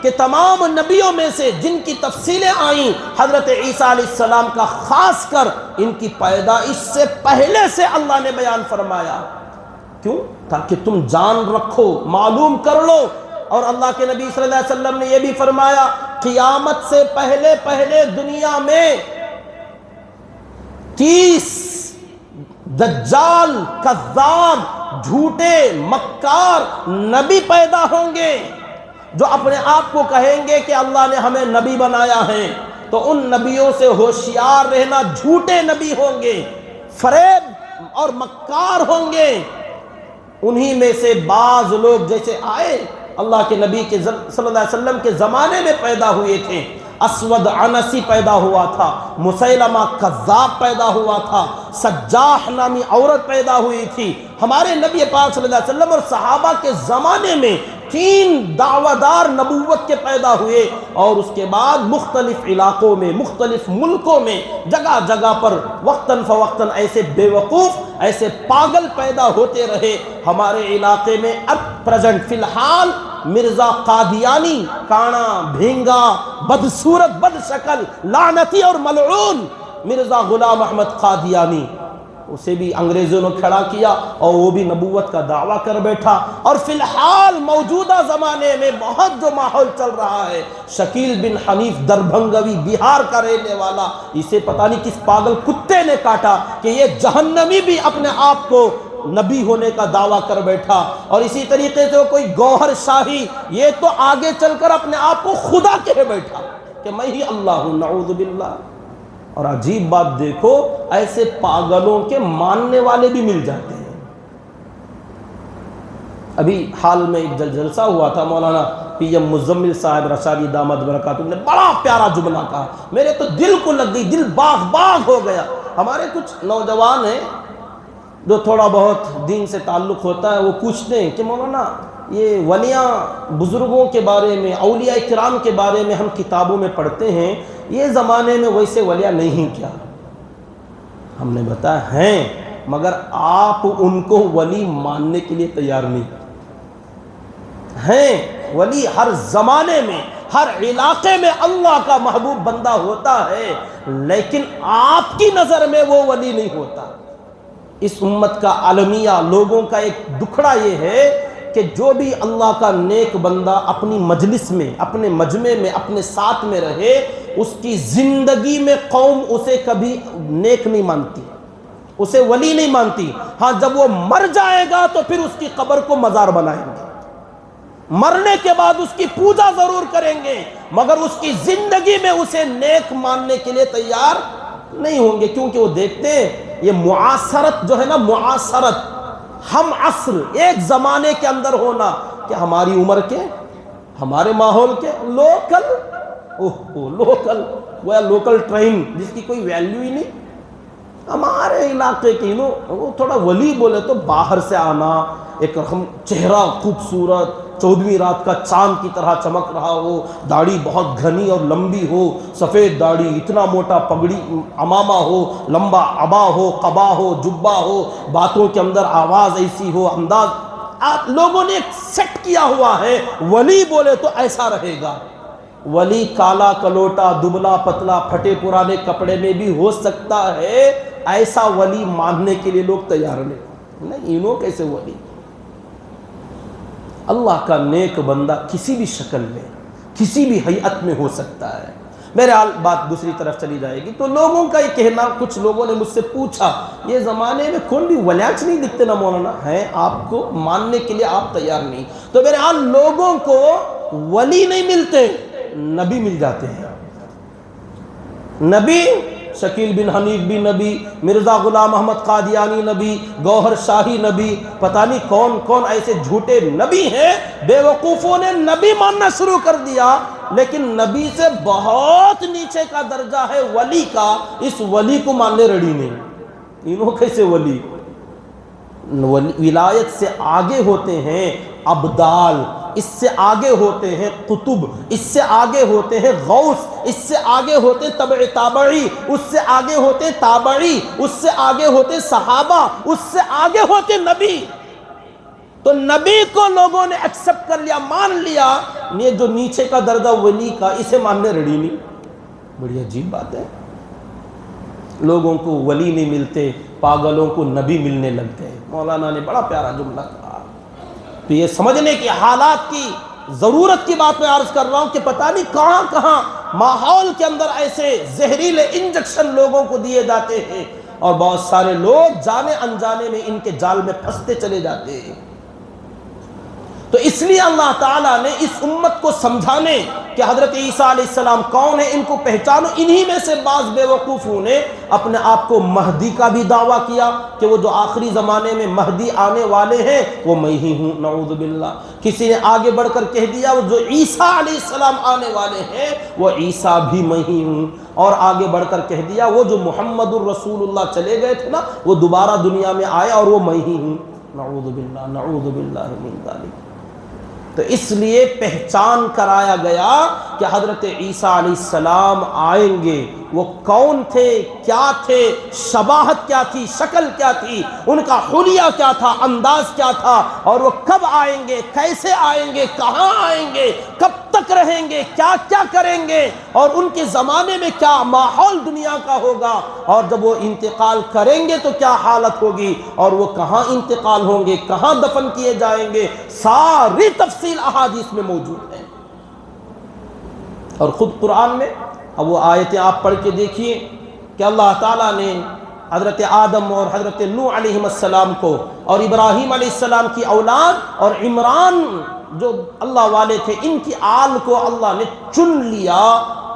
[SPEAKER 2] کہ تمام نبیوں میں سے جن کی تفصیلیں آئیں، حضرت عیسیٰ علیہ السلام کا خاص کر ان کی پیدائش سے پہلے سے اللہ نے بیان فرمایا کیوں؟ تاکہ تم جان رکھو، معلوم کر لو. اور اللہ کے نبی صلی اللہ علیہ وسلم نے یہ بھی فرمایا قیامت سے پہلے پہلے دنیا میں 30 دجال، کذاب، جھوٹے، مکار نبی پیدا ہوں گے جو اپنے آپ کو کہیں گے کہ اللہ نے ہمیں نبی بنایا ہے. تو ان نبیوں سے ہوشیار رہنا. جھوٹے نبی ہوں گے، فریب اور مکار ہوں گے. انہی میں سے بعض لوگ جیسے آئے اللہ کے نبی کے صلی اللہ علیہ وسلم کے زمانے میں پیدا ہوئے تھے. اسود عنسی پیدا ہوا تھا، مسیلمہ کذاب پیدا ہوا تھا، سجاح نامی عورت پیدا ہوئی تھی. ہمارے نبی پاک صلی اللہ علیہ وسلم اور صحابہ کے زمانے میں 3 دعویدار نبوت کے پیدا ہوئے. اور اس کے بعد مختلف علاقوں میں، مختلف ملکوں میں، جگہ جگہ پر وقتاً فوقتاً ایسے بے وقوف، ایسے پاگل پیدا ہوتے رہے. ہمارے علاقے میں اب پریزنٹ فی الحال مرزا قادیانی، کانا، بھینگا، بدصورت، بد شکل، لعنتی اور ملعون مرزا غلام احمد قادیانی، اسے بھی انگریزوں نے کھڑا کیا اور وہ بھی نبوت کا دعویٰ کر بیٹھا. اور فی الحال موجودہ زمانے میں بہت جو ماحول چل رہا ہے، شکیل بن حنیف دربھنگوی، بہار کا رہنے والا، اسے پتہ نہیں کس پاگل کتے نے کاٹا کہ یہ جہنمی بھی اپنے آپ کو نبی ہونے کا دعویٰ کر بیٹھا. اور اسی طریقے سے کوئی گوہر شاہی، یہ تو آگے چل کر اپنے آپ کو خدا کہہ بیٹھا کہ میں ہی اللہ ہوں، نعوذ باللہ. اور عجیب بات دیکھو، ایسے پاگلوں کے ماننے والے بھی مل جاتے ہیں. ابھی حال میں ایک جلسہ ہوا تھا، مولانا پی ایم مزمل صاحب رشادی دامت برکاتہ نے بڑا پیارا جملہ کہا، میرے تو دل کو لگ گئی، دل باغ باغ ہو گیا. ہمارے کچھ نوجوان ہیں جو تھوڑا بہت دین سے تعلق ہوتا ہے، وہ پوچھتے ہیں کہ مولانا یہ ولیاں بزرگوں کے بارے میں، اولیاء کرام کے بارے میں ہم کتابوں میں پڑھتے ہیں، یہ زمانے میں ویسے ولیاں نہیں کیا؟ ہم نے بتایا ہیں، مگر آپ ان کو ولی ماننے کے لیے تیار نہیں ہیں. ولی ہر زمانے میں، ہر علاقے میں اللہ کا محبوب بندہ ہوتا ہے، لیکن آپ کی نظر میں وہ ولی نہیں ہوتا. اس امت کا عالمیہ، لوگوں کا ایک دکھڑا یہ ہے کہ جو بھی اللہ کا نیک بندہ اپنی مجلس میں، اپنے مجمع میں، اپنے ساتھ میں رہے، اس کی زندگی میں قوم اسے کبھی نیک نہیں مانتی، اسے ولی نہیں مانتی. ہاں جب وہ مر جائے گا تو پھر اس کی قبر کو مزار بنائیں گے، مرنے کے بعد اس کی پوجا ضرور کریں گے، مگر اس کی زندگی میں اسے نیک ماننے کے لیے تیار نہیں ہوں گے. کیونکہ وہ دیکھتے ہیں یہ معاصرت جو ہے نا، معاصرت، ہم عصر، ایک زمانے کے اندر ہونا، کہ ہماری عمر کے، ہمارے ماحول کے، لوکل، لوکل، وہ لوکل ٹرین جس کی کوئی ویلیو ہی نہیں. ہمارے علاقے کی وہ تھوڑا ولی بولے تو باہر سے آنا، ایک رقم چہرہ خوبصورت، 14ویں رات کا چاند کی طرح چمک رہا ہو، داڑھی بہت گھنی اور لمبی ہو، سفید داڑھی، اتنا موٹا پگڑی امامہ ہو، لمبا عبا ہو، قبا ہو، جبہ ہو، باتوں کے اندر آواز ایسی ہو، انداز، آپ لوگوں نے ایک سیٹ کیا ہوا ہے، ولی بولے تو ایسا رہے گا. ولی کالا کلوٹا، دبلا پتلا، پھٹے پرانے کپڑے میں بھی ہو سکتا ہے. ایسا ولی ماننے کے لیے لوگ تیار نہیں. انہوں کیسے ولی؟ اللہ کا نیک بندہ کسی بھی شکل میں، کسی بھی ہیئت میں ہو سکتا ہے. بہرحال بات دوسری طرف چلی جائے گی. تو لوگوں کا یہ کہنا، کچھ لوگوں نے مجھ سے پوچھا یہ زمانے میں کون بھی ولیاچ نہیں دکھتے نا مولانا؟ ہیں، آپ کو ماننے کے لیے آپ تیار نہیں. تو بہرحال لوگوں کو ولی نہیں ملتے، نبی مل جاتے ہیں. نبی، شکیل بن حنیف بھی نبی، مرزا غلام احمد قادیانی نبی، گوہر شاہی نبی، پتہ نہیں کون کون ایسے جھوٹے نبی ہیں. بے وقوفوں نے نبی ماننا شروع کر دیا، لیکن نبی سے بہت نیچے کا درجہ ہے ولی کا. اس ولی کو ماننے ریڈی نہیں. انہوں کیسے ولی؟ ولایت سے آگے ہوتے ہیں ابدال، اس سے آگے ہوتے ہیں قطب، اس سے آگے ہوتے ہیں غوث، اس سے آگے ہوتے تبع تابعی، اس سے آگے ہوتے تابعی، اس سے آگے ہوتے صحابہ، اس سے آگے ہوتے نبی. تو نبی کو لوگوں نے ایکسپٹ کر لیا، مان لیا. یہ جو نیچے کا درجہ ولی کا، اسے ماننے ریڈی نہیں. بڑی عجیب بات ہے. لوگوں کو ولی نہیں ملتے، پاگلوں کو نبی ملنے لگ گئے. مولانا نے بڑا پیارا جملہ کہا. تو یہ سمجھنے کی حالات کی ضرورت کی بات میں عرض کر رہا ہوں کہ پتہ نہیں کہاں کہاں ماحول کے اندر ایسے زہریلے انجیکشن لوگوں کو دیے جاتے ہیں اور بہت سارے لوگ جانے انجانے میں ان کے جال میں پھنستے چلے جاتے ہیں. تو اس لیے اللہ تعالیٰ نے اس امت کو سمجھانے کہ حضرت عیسیٰ علیہ السلام کون ہے، ان کو پہچانو. انہی میں سے بعض بے وقوفوں نے اپنے آپ کو مہدی کا بھی دعویٰ کیا کہ وہ جو آخری زمانے میں مہدی آنے والے ہیں وہ میں ہی ہوں، نعوذ باللہ. کسی نے آگے بڑھ کر کہہ دیا وہ جو عیسیٰ علیہ السلام آنے والے ہیں وہ عیسیٰ بھی میں ہی ہوں. اور آگے بڑھ کر کہہ دیا وہ جو محمد الرسول اللہ چلے گئے تھے نا وہ دوبارہ دنیا میں آئے اور وہ میں ہی ہوں. نعوذ باللہ، نعوذ باللہ من ذالک. تو اس لیے پہچان کرایا گیا کہ حضرت عیسیٰ علیہ السلام آئیں گے. وہ کون تھے، کیا تھے، شباہت کیا تھی، شکل کیا تھی، ان کا حلیہ کیا تھا، انداز کیا تھا، اور وہ کب آئیں گے، کیسے آئیں گے، کہاں آئیں گے، کب تک رہیں گے، کیا کیا کریں گے، اور ان کے زمانے میں کیا ماحول دنیا کا ہوگا، اور جب وہ انتقال کریں گے تو کیا حالت ہوگی، اور وہ کہاں انتقال ہوں گے، کہاں دفن کیے جائیں گے، ساری تفصیل احادیث میں موجود ہے. اور خود قرآن میں اب وہ آیتیں آپ پڑھ کے دیکھیے کہ اللہ تعالیٰ نے حضرت آدم اور حضرت نوح علیہ السلام کو اور ابراہیم علیہ السلام کی اولاد اور عمران جو اللہ والے تھے ان کی آل کو اللہ نے چن لیا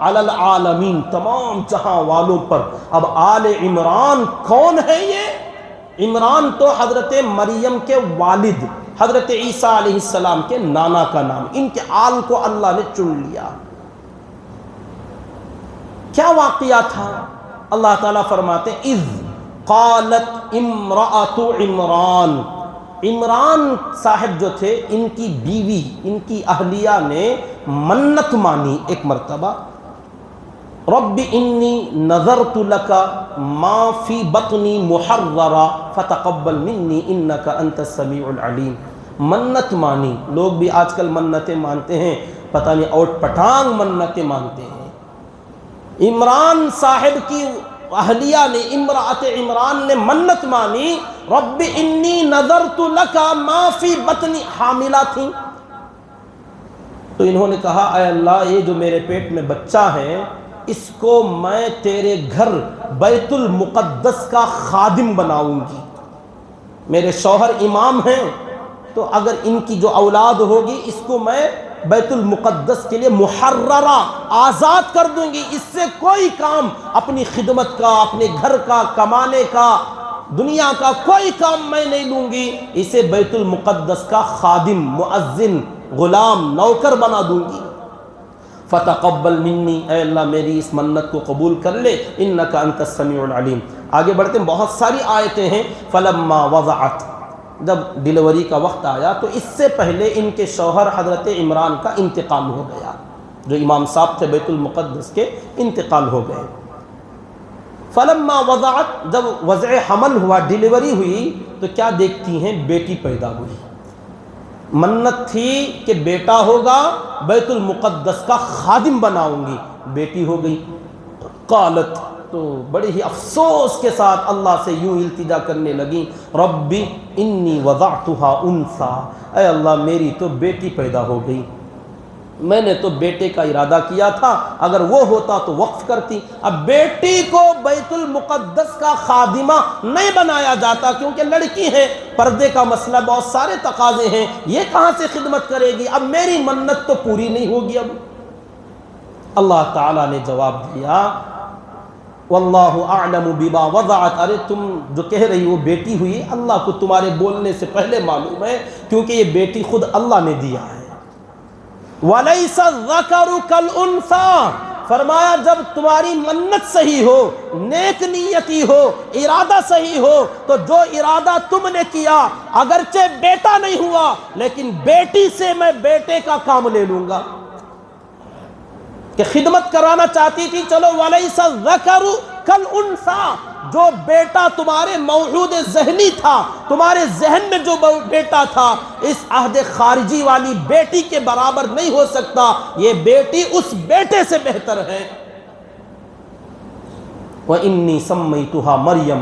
[SPEAKER 2] علی العالمین، تمام جہاں والوں پر. اب آل عمران کون ہے؟ یہ عمران تو حضرت مریم کے والد حضرت عیسیٰ علیہ السلام کے نانا کا نام، ان کے آل کو اللہ نے چن لیا. کیا واقعہ تھا؟ اللہ تعالیٰ فرماتے ہیں اذ قالت امرأۃ عمران. عمران صاحب جو تھے ان کی بیوی، ان کی اہلیہ نے منت مانی ایک مرتبہ، رب انی نذرت لک ما فی بطنی محررا فتقبل منی انک انت السمیع العلیم. منت مانی. لوگ بھی آج کل منتیں مانتے ہیں، پتہ نہیں اوٹ پٹانگ منتیں مانتے ہیں. عمران صاحب کی اہلیہ نے، امرأت عمران نے منت مانی، رب انی نذرت لک ما فی بطنی، حاملہ تھیں. تو انہوں نے کہا اے اللہ یہ جو میرے پیٹ میں بچہ ہے اس کو میں تیرے گھر بیت المقدس کا خادم بناؤں گی. میرے شوہر امام ہیں تو اگر ان کی جو اولاد ہوگی اس کو میں بیت المقدس کے لیے محررہ آزاد کر دوں گی. اس سے کوئی کام اپنی خدمت کا، اپنے گھر کا، کمانے کا، دنیا کا کوئی کام میں نہیں لوں گی. اسے بیت المقدس کا خادم، مؤذن، غلام، نوکر بنا دوں گی. فتقبل منی، اے اللہ میری اس منت کو قبول کر لے، انک انت السمیع العلیم. آگے بڑھتے ہیں، بہت ساری آیتیں ہیں. فلما وضعت، جب ڈیلیوری کا وقت آیا تو اس سے پہلے ان کے شوہر حضرت عمران کا انتقال ہو گیا، جو امام صاحب تھے بیت المقدس کے، انتقال ہو گئے. فلما وضعت، جب وضع حمل ہوا، ڈیلیوری ہوئی تو کیا دیکھتی ہیں؟ بیٹی پیدا ہوئی. منت تھی کہ بیٹا ہوگا، بیت المقدس کا خادم بناؤں گی، بیٹی ہو گئی. قالت، تو بڑے ہی افسوس کے ساتھ اللہ سے یوں التجا کرنے لگیں، ربی انی وضعتها انثی، اے اللہ میری تو بیٹی پیدا ہو گئی، میں نے تو بیٹے کا ارادہ کیا تھا، اگر وہ ہوتا تو وقف کرتی. اب بیٹی کو بیت المقدس کا خادمہ نہیں بنایا جاتا کیونکہ لڑکی ہے، پردے کا مسئلہ، بہت سارے تقاضے ہیں، یہ کہاں سے خدمت کرے گی؟ اب میری منت تو پوری نہیں ہوگی. اب اللہ تعالیٰ نے جواب دیا واللہ اعلم بما وضعت، ارے تم جو کہہ رہی ہو بیٹی ہوئی، اللہ کو تمہارے بولنے سے پہلے معلوم ہے کیونکہ یہ بیٹی خود اللہ نے دیا ہے. وَلَيْسَ الذَّكَرُ كَالْأُنثَىٰ، فرمایا جب تمہاری منت صحیح ہو، نیک نیتی ہو، ارادہ صحیح ہو تو جو ارادہ تم نے کیا اگرچہ بیٹا نہیں ہوا لیکن بیٹی سے میں بیٹے کا کام لے لوں گا. کہ خدمت کرانا چاہتی تھی، چلو وَلَيْسَ الذَّكَرُ كَالْأُنثَىٰ، جو بیٹا تمہارے موعود ذہنی تھا، تمہارے ذہن میں جو بیٹا تھا اس عہد خارجی والی بیٹی کے برابر نہیں ہو سکتا، یہ بیٹی اس بیٹے سے بہتر ہے. وَإِنِّي سَمَّيْتُهَا مَرْيَمَ،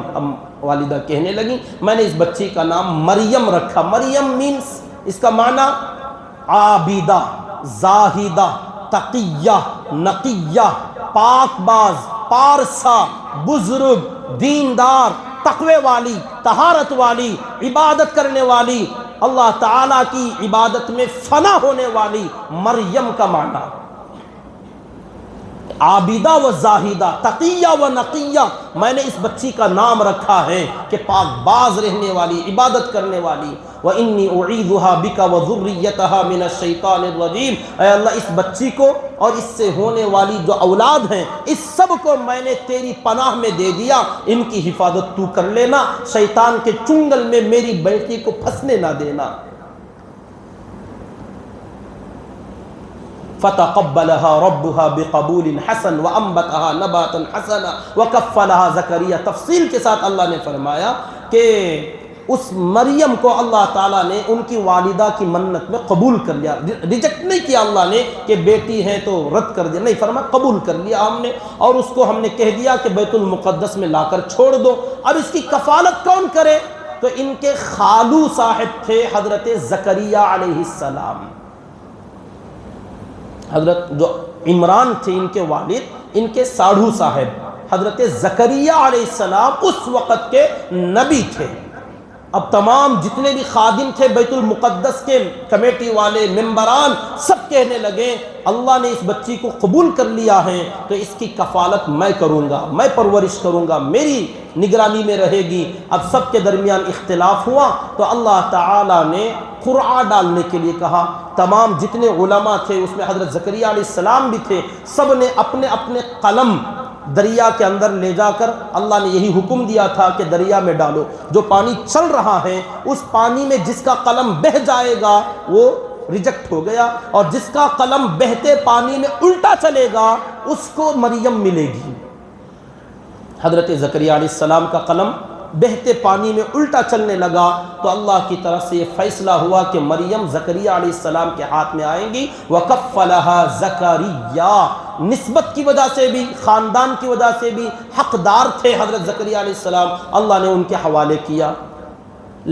[SPEAKER 2] والدہ کہنے لگیں میں نے اس بچی کا نام مریم رکھا. مریم مینس اس کا معنی عابدہ، زاہدہ، تقیہ، نقیہ، پاک باز، پارسا، بزرگ، دیندار، تقوی والی، طہارت والی، عبادت کرنے والی، اللہ تعالیٰ کی عبادت میں فنا ہونے والی مریم کا معنی. عابدہ و زاہدہ، تقیہ و نقیہ، میں نے اس بچی کا نام رکھا ہے کہ پاک باز رہنے والی، عبادت کرنے والی. وَإِنِّي أُعِيذُهَا بِكَ وَذُرِّيَّتَهَا مِنَ الشَّيْطَانِ الرَّجِيمِ. اے اللہ اس بچی کو اور اس سے ہونے والی جو اولاد ہیں اس سب کو میں نے تیری پناہ میں دے دیا، ان کی حفاظت تو کر لینا، شیطان کے چنگل میں میری بیٹی کو پھنسنے نہ دینا. فَتَقَبَّلَهَا رَبُّهَا بِقَبُولٍ حَسَنٍ وَأَنبَتَهَا نَبَاتًا حَسَنًا وَكَفَّلَهَا زَكَرِيَّا. تفصیل کے ساتھ اللہ نے فرمایا کہ اس مریم کو اللہ تعالیٰ نے ان کی والدہ کی منت میں قبول کر لیا. ریجیکٹ نہیں کیا اللہ نے کہ بیٹی ہے تو رد کر دیا، نہیں، فرمایا قبول کر لیا ہم نے، اور اس کو ہم نے کہہ دیا کہ بیت المقدس میں لا کر چھوڑ دو. اب اس کی کفالت کون کرے؟ تو ان کے خالو صاحب تھے حضرت زکریا علیہ السلام. حضرت جو عمران تھے ان کے والد، ان کے ساڑھو صاحب حضرت زکریا علیہ السلام اس وقت کے نبی تھے. اب تمام جتنے بھی خادم تھے بیت المقدس کے، کمیٹی والے، ممبران، سب کہنے لگے اللہ نے اس بچی کو قبول کر لیا ہے تو اس کی کفالت میں کروں گا، میں پرورش کروں گا، میری نگرانی میں رہے گی. اب سب کے درمیان اختلاف ہوا تو اللہ تعالیٰ نے قرعہ ڈالنے کے لیے کہا. تمام جتنے علماء تھے اس میں حضرت زکریا علیہ السلام بھی تھے، سب نے اپنے اپنے قلم دریا کے اندر لے جا کر، اللہ نے یہی حکم دیا تھا کہ دریا میں ڈالو. جو پانی چل رہا ہے اس پانی میں جس کا قلم بہہ جائے گا وہ ریجیکٹ ہو گیا، اور جس کا قلم بہتے پانی میں الٹا چلے گا اس کو مریم ملے گی. حضرت زکریا علیہ السلام کا قلم بہتے پانی میں الٹا چلنے لگا تو اللہ کی طرف سے یہ فیصلہ ہوا کہ مریم زکریا علیہ السلام کے ہاتھ میں آئیں گی. وَكَفَّلَهَا زَكَرِيَّا، نسبت کی وجہ سے بھی، خاندان کی وجہ سے بھی حقدار تھے حضرت زکریا علیہ السلام. اللہ نے ان کے حوالے کیا،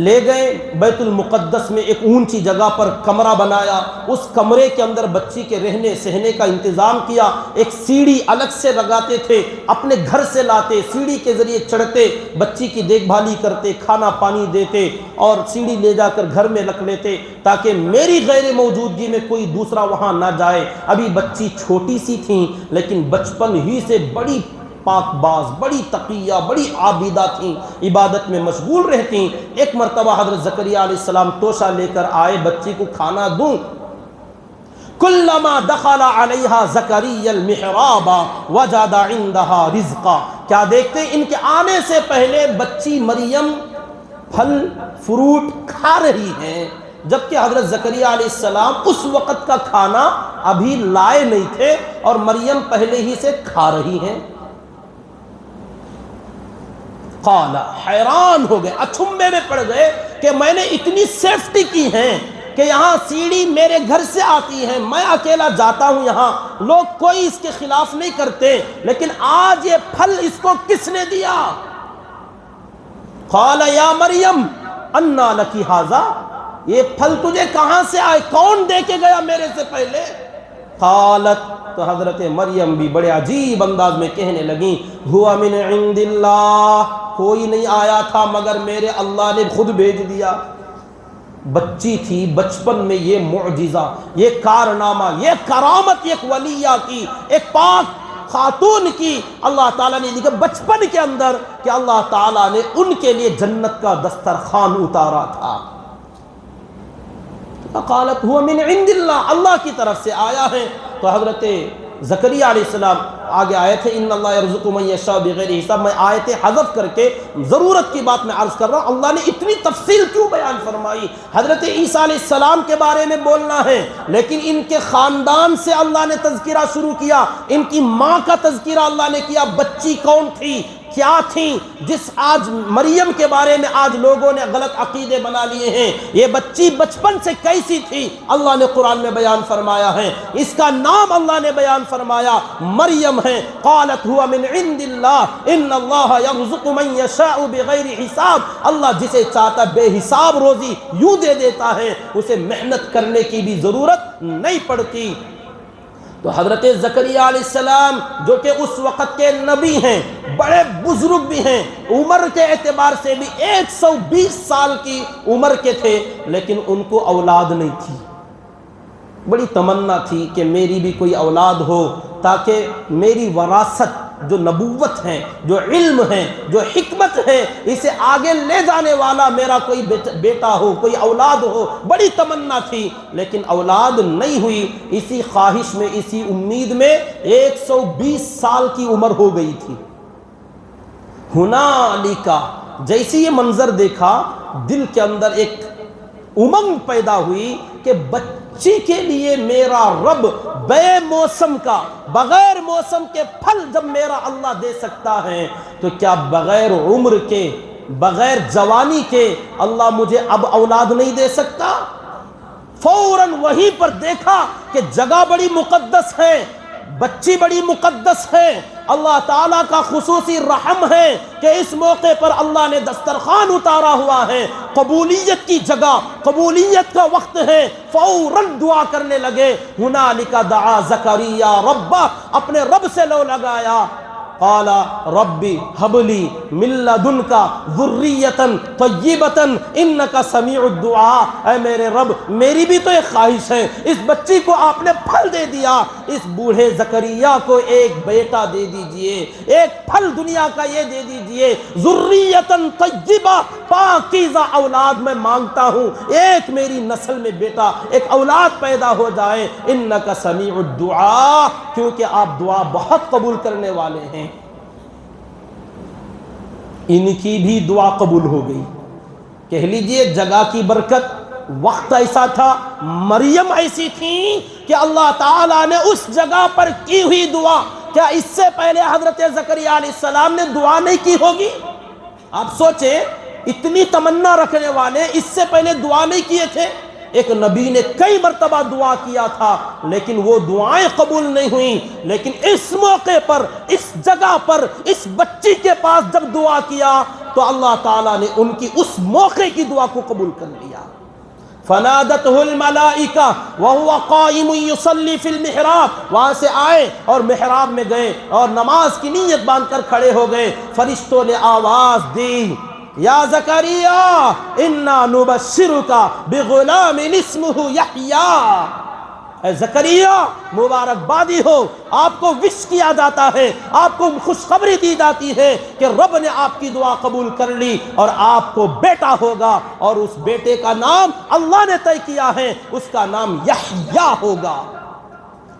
[SPEAKER 2] لے گئے بیت المقدس میں ایک اونچی جگہ پر کمرہ بنایا. اس کمرے کے اندر بچی کے رہنے سہنے کا انتظام کیا. ایک سیڑھی الگ سے لگاتے تھے، اپنے گھر سے لاتے، سیڑھی کے ذریعے چڑھتے، بچی کی دیکھ بھالی کرتے، کھانا پانی دیتے، اور سیڑھی لے جا کر گھر میں رکھ لیتے تاکہ میری غیر موجودگی میں کوئی دوسرا وہاں نہ جائے. ابھی بچی چھوٹی سی تھیں لیکن بچپن ہی سے بڑی پاک باز، بڑی تقیہ، بڑی عابدہ تھیں، عبادت میں مشغول رہتیں. ایک مرتبہ حضرت زکریا علیہ السلام توشہ لے کر آئے بچی کو کھانا دوں. کلما دخل علیہا زکریا المحراب وجد عندها رزقا. کیا دیکھتے ہیں ان کے آنے سے پہلے بچی مریم پھل فروٹ کھا رہی ہیں، جبکہ حضرت زکریا علیہ السلام اس وقت کا کھانا ابھی لائے نہیں تھے اور مریم پہلے ہی سے کھا رہی ہیں. قال، حیران ہو گئے، اچھمبے میں پڑ گئے کہ میں نے اتنی سیفٹی کی ہے کہ یہاں سیڑھی میرے گھر سے آتی ہے، میں اکیلا جاتا ہوں یہاں، لوگ کوئی اس کے خلاف نہیں کرتے، لیکن آج یہ پھل اس کو کس نے دیا؟ قال یا مریم انا لکی ھذا، یہ پھل تجھے کہاں سے آئے، کون دے کے گیا میرے سے پہلے؟ قالت، تو حضرت مریم بھی بڑے عجیب انداز میں کہنے لگیں، ہوا من عند اللہ، کوئی نہیں آیا تھا مگر میرے اللہ نے خود بھیج دیا. بچی تھی، بچپن میں یہ معجزہ، یہ کارنامہ، یہ کرامت ایک ولیہ کی، ایک پاک خاتون کی اللہ تعالیٰ نے لکھا بچپن کے اندر کہ اللہ تعالیٰ نے ان کے لیے جنت کا دسترخوان اتارا تھا. قالت ہوا من عند اللہ، اللہ کی طرف سے آیا ہے. تو حضرت زکریا علیہ السلام آگے آئے تھے ان اللہ یرزق من یشاء بغیر حساب. میں آیتیں حذف کر کے ضرورت کی بات میں عرض کر رہا ہوں، اللہ نے اتنی تفصیل کیوں بیان فرمائی؟ حضرت عیسیٰ علیہ السلام کے بارے میں بولنا ہے لیکن ان کے خاندان سے اللہ نے تذکرہ شروع کیا، ان کی ماں کا تذکرہ اللہ نے کیا. بچی کون تھی، کیا تھیں جس آج مریم کے بارے میں آج لوگوں نے غلط عقیدے بنا لیے ہیں. یہ بچی بچپن سے کیسی تھی اللہ نے قرآن میں بیان فرمایا ہے. اس کا نام اللہ نے بیان فرمایا مریم ہے. قالت هو من عند اللہ ان اللہ یرزق من یشاء بغیر حساب. اللہ جسے چاہتا بے حساب روزی یوں دے دیتا ہے, اسے محنت کرنے کی بھی ضرورت نہیں پڑتی. تو حضرت زکریا علیہ السلام جو کہ اس وقت کے نبی ہیں, بڑے بزرگ بھی ہیں, عمر کے اعتبار سے بھی 120 سال کی عمر کے تھے, لیکن ان کو اولاد نہیں تھی. بڑی تمنا تھی کہ میری بھی کوئی اولاد ہو تاکہ میری وراثت جو نبوت ہے, جو علم ہے, جو حکمت ہے, اسے آگے لے جانے والا میرا کوئی بیٹا ہو, کوئی اولاد ہو. بڑی تمنا تھی لیکن اولاد نہیں ہوئی. اسی خواہش میں, اسی امید میں 120 سال کی عمر ہو گئی تھی. ہنالکا, جیسی یہ منظر دیکھا دل کے اندر ایک امنگ پیدا ہوئی کہ بچی کے لیے میرا رب بے موسم کا, بغیر موسم کے پھل جب میرا اللہ دے سکتا ہے تو کیا بغیر عمر کے, بغیر جوانی کے اللہ مجھے اب اولاد نہیں دے سکتا؟ فوراً وہیں پر دیکھا کہ جگہ بڑی مقدس ہے, بچی بڑی مقدس ہے. اللہ تعالیٰ کا خصوصی رحم ہے کہ اس موقع پر اللہ نے دسترخوان اتارا ہوا ہے. قبولیت کی جگہ, قبولیت کا وقت ہے. فوراً دعا کرنے لگے. ہنالک دعا زکریا ربہ, اپنے رب سے لو لگایا. قال ربی ہب لی من لدنک ذریۃ طیبۃ انک سمیع الدعاء. اے میرے رب, میری بھی تو ایک خواہش ہے. اس بچی کو آپ نے پھل دے دیا, اس بوڑھے زکریا کو ایک بیٹا دے دیجئے, ایک پھل دنیا کا یہ دے دیجئے. ذریۃ طیبہ, پاکیزہ اولاد میں مانگتا ہوں, ایک میری نسل میں بیٹا, ایک اولاد پیدا ہو جائے. انک سمیع الدعاء, کیونکہ آپ دعا بہت قبول کرنے والے ہیں. ان کی بھی دعا قبول ہو گئی. کہہ لیجئے جگہ کی برکت, وقت ایسا تھا, مریم ایسی تھی کہ اللہ تعالیٰ نے اس جگہ پر کی ہوئی دعا, کیا اس سے پہلے حضرت زکریا علیہ السلام نے دعا نہیں کی ہوگی؟ آپ سوچیں, اتنی تمنا رکھنے والے اس سے پہلے دعا نہیں کیے تھے؟ ایک نبی نے کئی مرتبہ دعا کیا تھا لیکن وہ دعائیں قبول نہیں ہوئیں, لیکن اس موقع پر, اس جگہ پر, اس بچی کے پاس جب دعا کیا تو اللہ تعالیٰ نے ان کی اس موقع کی دعا کو قبول کر لیا. فنادته الملائکہ وهو قائم یصلی فی المحراب, وہاں سے آئے اور محراب میں گئے اور نماز کی نیت باندھ کر کھڑے ہو گئے. فرشتوں نے آواز دی, یا زکریا انا نبشرک بغلام اسمہ یحییٰ. اے زکریا مبارکبادی ہو, آپ کو وش کیا جاتا ہے, آپ کو خوشخبری دی جاتی ہے کہ رب نے آپ کی دعا قبول کر لی اور آپ کو بیٹا ہوگا, اور اس بیٹے کا نام اللہ نے طے کیا ہے, اس کا نام یحییٰ ہوگا.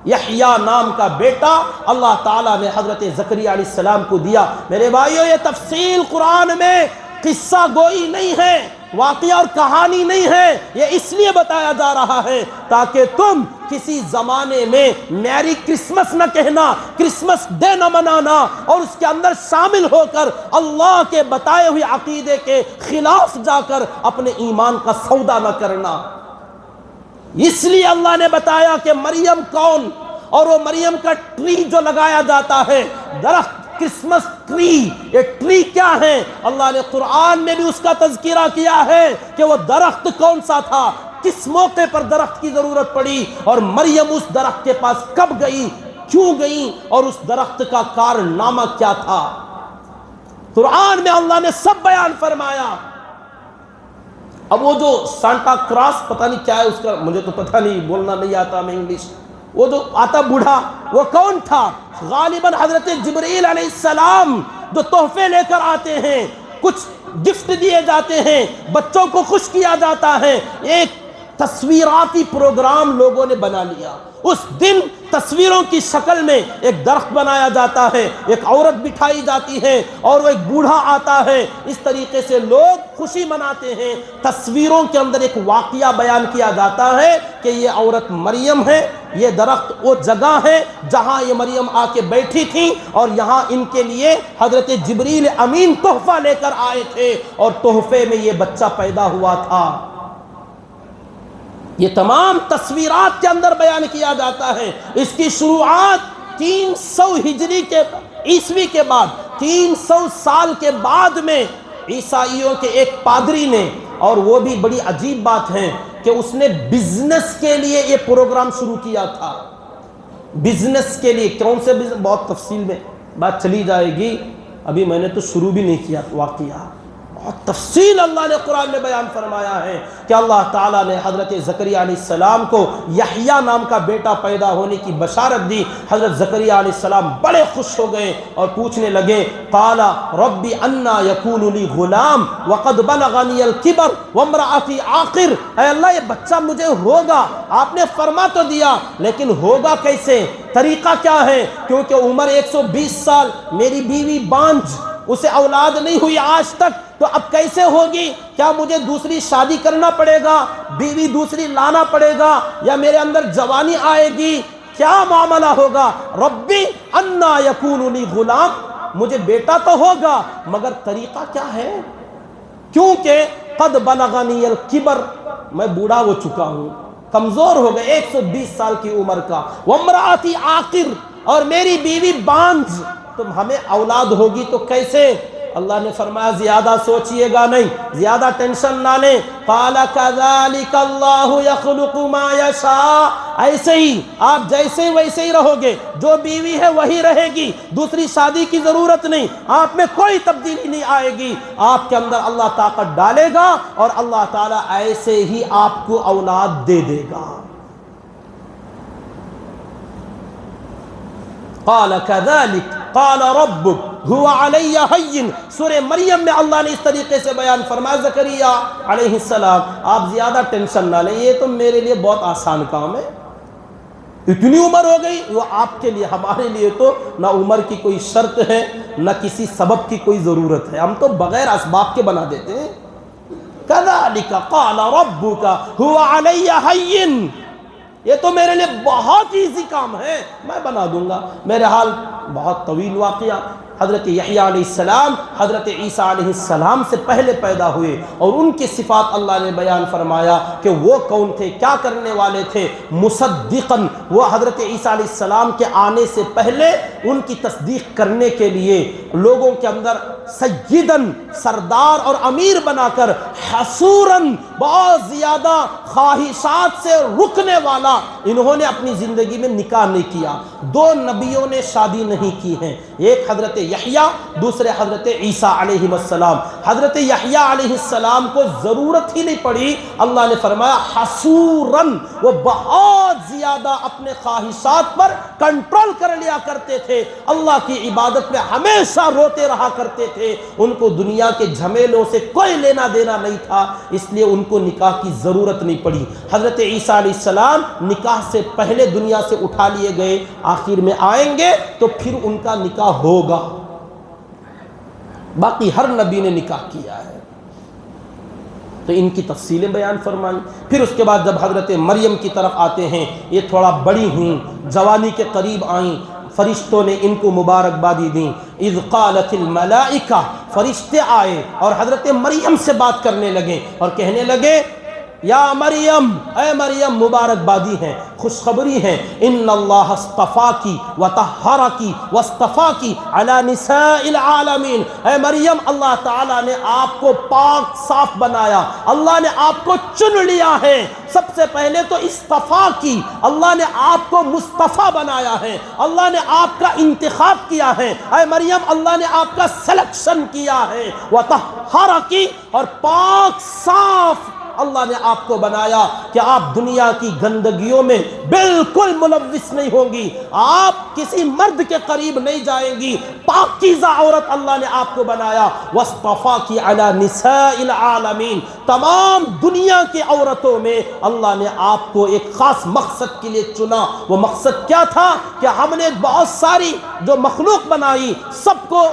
[SPEAKER 2] یحییٰ نام کا بیٹا اللہ تعالیٰ نے حضرت زکریا علیہ السلام کو دیا. میرے بھائیو, یہ تفصیل قرآن میں قصہ گوئی نہیں ہے, واقعہ اور کہانی نہیں ہے. یہ اس لیے بتایا جا رہا ہے تاکہ تم کسی زمانے میں میری کرسمس نہ کہنا, کرسمس ڈے نہ منانا, اور اس کے اندر شامل ہو کر اللہ کے بتائے ہوئے عقیدے کے خلاف جا کر اپنے ایمان کا سودا نہ کرنا. اس لیے اللہ نے بتایا کہ مریم کون, اور وہ مریم کا ٹری جو لگایا جاتا ہے, درخت, کرسمس ٹری. یہ ٹری کیا ہے؟ اللہ نے قرآن میں بھی اس کا تذکرہ کیا ہے کہ وہ درخت کون سا تھا, کس موقع پر درخت کی ضرورت پڑی, اور مریم اس درخت کے پاس کب گئی, کیوں گئی, اور اس درخت کا کارنامہ کیا تھا. قرآن میں اللہ نے سب بیان فرمایا. اب وہ جو سانٹا کراس, پتہ نہیں کیا ہے اس کا, مجھے تو پتہ نہیں, بولنا نہیں آتا میں انگلش, وہ جو آتا بوڑھا, وہ کون تھا؟ غالباً حضرت جبرائیل علیہ السلام, جو تحفے لے کر آتے ہیں, کچھ گفٹ دیے جاتے ہیں, بچوں کو خوش کیا جاتا ہے. ایک تصویراتی پروگرام لوگوں نے بنا لیا. اس دن تصویروں کی شکل میں ایک درخت بنایا جاتا ہے, ایک عورت بٹھائی جاتی ہے, اور وہ ایک بوڑھا آتا ہے. اس طریقے سے لوگ خوشی مناتے ہیں. تصویروں کے اندر ایک واقعہ بیان کیا جاتا ہے کہ یہ عورت مریم ہے, یہ درخت وہ جگہ ہے جہاں یہ مریم آ کے بیٹھی تھی اور یہاں ان کے لیے حضرت جبریل امین تحفہ لے کر آئے تھے اور تحفے میں یہ بچہ پیدا ہوا تھا۔ یہ تمام تصویرات کے اندر بیان کیا جاتا ہے۔ اس کی شروعات 300 ہجری کے عیسوی کے بعد 300 سال کے بعد میں عیسائیوں کے ایک پادری نے، اور وہ بھی بڑی عجیب بات ہے کہ اس نے بزنس کے لیے یہ پروگرام شروع کیا تھا۔ بزنس کے لیے کون سے بزنس، بہت تفصیل میں بات چلی جائے گی، ابھی میں نے تو شروع بھی نہیں کیا واقعہ۔ بہت تفصیل اللہ نے قرآن میں بیان فرمایا ہے کہ اللہ تعالیٰ نے حضرت زکریا علیہ السلام کو یحییٰ نام کا بیٹا پیدا ہونے کی بشارت دی۔ حضرت زکریا علیہ السلام بڑے خوش ہو گئے اور پوچھنے لگے، قال رب انا یکون لی غلام وقد بلغنی الکبر وامرأتی عاقر، اے اللہ یہ بچہ مجھے ہوگا، آپ نے فرما تو دیا لیکن ہوگا کیسے، طریقہ کیا ہے، کیونکہ عمر 120 سال، میری بیوی بانجھ، اسے اولاد نہیں ہوئی آج تک، تو اب کیسے ہوگی، کیا مجھے دوسری شادی کرنا پڑے گا، بیوی دوسری لانا پڑے گا، یا میرے اندر جوانی آئے گی، کیا معاملہ ہوگا، ربی انا یکون لی غلام، مجھے بیٹا تو ہوگا مگر طریقہ کیا ہے، کیونکہ قد بلغنی الکبر، میں بوڑھا ہو چکا ہوں، کمزور ہو گئے، 120 سال کی عمر کا، وامرأتی عاقر، اور میری بیوی بانجھ، تم ہمیں اولاد ہوگی تو کیسے، اللہ نے فرمایا زیادہ سوچئے گا نہیں، زیادہ ٹینشن نہ لیں، قال کذالک اللہ یخلق ما یشاء، ایسے ہی آپ جیسے ویسے ہی رہو گے، جو بیوی ہے وہی رہے گی، دوسری شادی کی ضرورت نہیں، آپ میں کوئی تبدیلی نہیں آئے گی، آپ کے اندر اللہ طاقت ڈالے گا اور اللہ تعالیٰ ایسے ہی آپ کو اولاد دے دے گا۔ قال كذلك قال ربك هو علي هين، سورہ مریم میں اللہ نے اس طریقے سے بیان فرمایا، زکریا علیہ السلام آپ زیادہ ٹینشن نہ لیں، یہ تو میرے لیے بہت آسان کام ہے، اتنی عمر ہو گئی، وہ آپ کے لیے، ہمارے لیے تو نہ عمر کی کوئی شرط ہے نہ کسی سبب کی کوئی ضرورت ہے، ہم تو بغیر اسباب کے بنا دیتے ہیں۔ كذلك قال ربك هو علي هين، یہ تو میرے لیے بہت ایزی کام ہے، میں بنا دوں گا۔ میرے حال بہت طویل واقعہ، حضرت یحییٰ علیہ السلام حضرت عیسیٰ علیہ السلام سے پہلے پیدا ہوئے اور ان کی صفات اللہ نے بیان فرمایا کہ وہ کون تھے، کیا کرنے والے تھے، مصدقاً، وہ حضرت عیسیٰ علیہ السلام کے آنے سے پہلے ان کی تصدیق کرنے کے لیے لوگوں کے اندر سیداً، سردار اور امیر بنا کر، حصوراً، بہت زیادہ خواہشات سے رکنے والا، انہوں نے اپنی زندگی میں نکاح نہیں کیا، 2 نبیوں نے شادی نہیں کی ہیں، ایک حضرت یحییٰ، دوسرے حضرت عیسیٰ علیہ السلام۔ حضرت یحییٰ علیہ السلام کو ضرورت ہی نہیں پڑی، اللہ نے فرمایا حصوراً، وہ بہت زیادہ اپنے خواہشات پر کنٹرول کر لیا کرتے تھے، اللہ کی عبادت میں ہمیشہ روتے رہا کرتے تھے، ان کو دنیا کے جھمیلوں سے کوئی لینا دینا نہیں تھا، اس لیے ان کو نکاح کی ضرورت نہیں پڑی۔ حضرت عیسیٰ علیہ السلام نکاح سے پہلے دنیا سے اٹھا لیے گئے، آخر میں آئیں گے تو پھر ان کا نکاح ہوگا، باقی ہر نبی نے نکاح کیا ہے، تو ان کی تفصیلیں بیان فرمائیں۔ پھر اس کے بعد جب حضرت مریم کی طرف آتے ہیں، یہ تھوڑا بڑی ہوئیں، جوانی کے قریب آئیں، فرشتوں نے ان کو مبارکبادی دیں، اذ قالت الملائکہ، فرشتے آئے اور حضرت مریم سے بات کرنے لگے اور کہنے لگے، یا مریم، اے مریم، مبارکبادی ہے، خوشخبری ہے، ان اللہ اصطفاکی وطہرکی واصطفاکی علی نساء العالمین، اے مریم، اللہ تعالیٰ نے آپ کو پاک صاف بنایا، اللہ نے آپ کو چن لیا ہے، سب سے پہلے تو اصطفا کی، اللہ نے آپ کو مصطفیٰ بنایا ہے، اللہ نے آپ کا انتخاب کیا ہے، اے مریم، اللہ نے آپ کا سلیکشن کیا ہے، وطہرکی، اور پاک صاف اللہ نے آپ کو بنایا کہ آپ دنیا کی گندگیوں میں بالکل ملوث نہیں ہوں گی، آپ کسی مرد کے قریب نہیں جائیں گی، پاکیزہ عورت اللہ نے آپ کو بنایا، واصطفاکی علی نساء العالمین، تمام دنیا کی عورتوں میں اللہ نے آپ کو ایک خاص مقصد کے لیے چنا، وہ مقصد کیا تھا کہ ہم نے بہت ساری جو مخلوق بنائی سب کو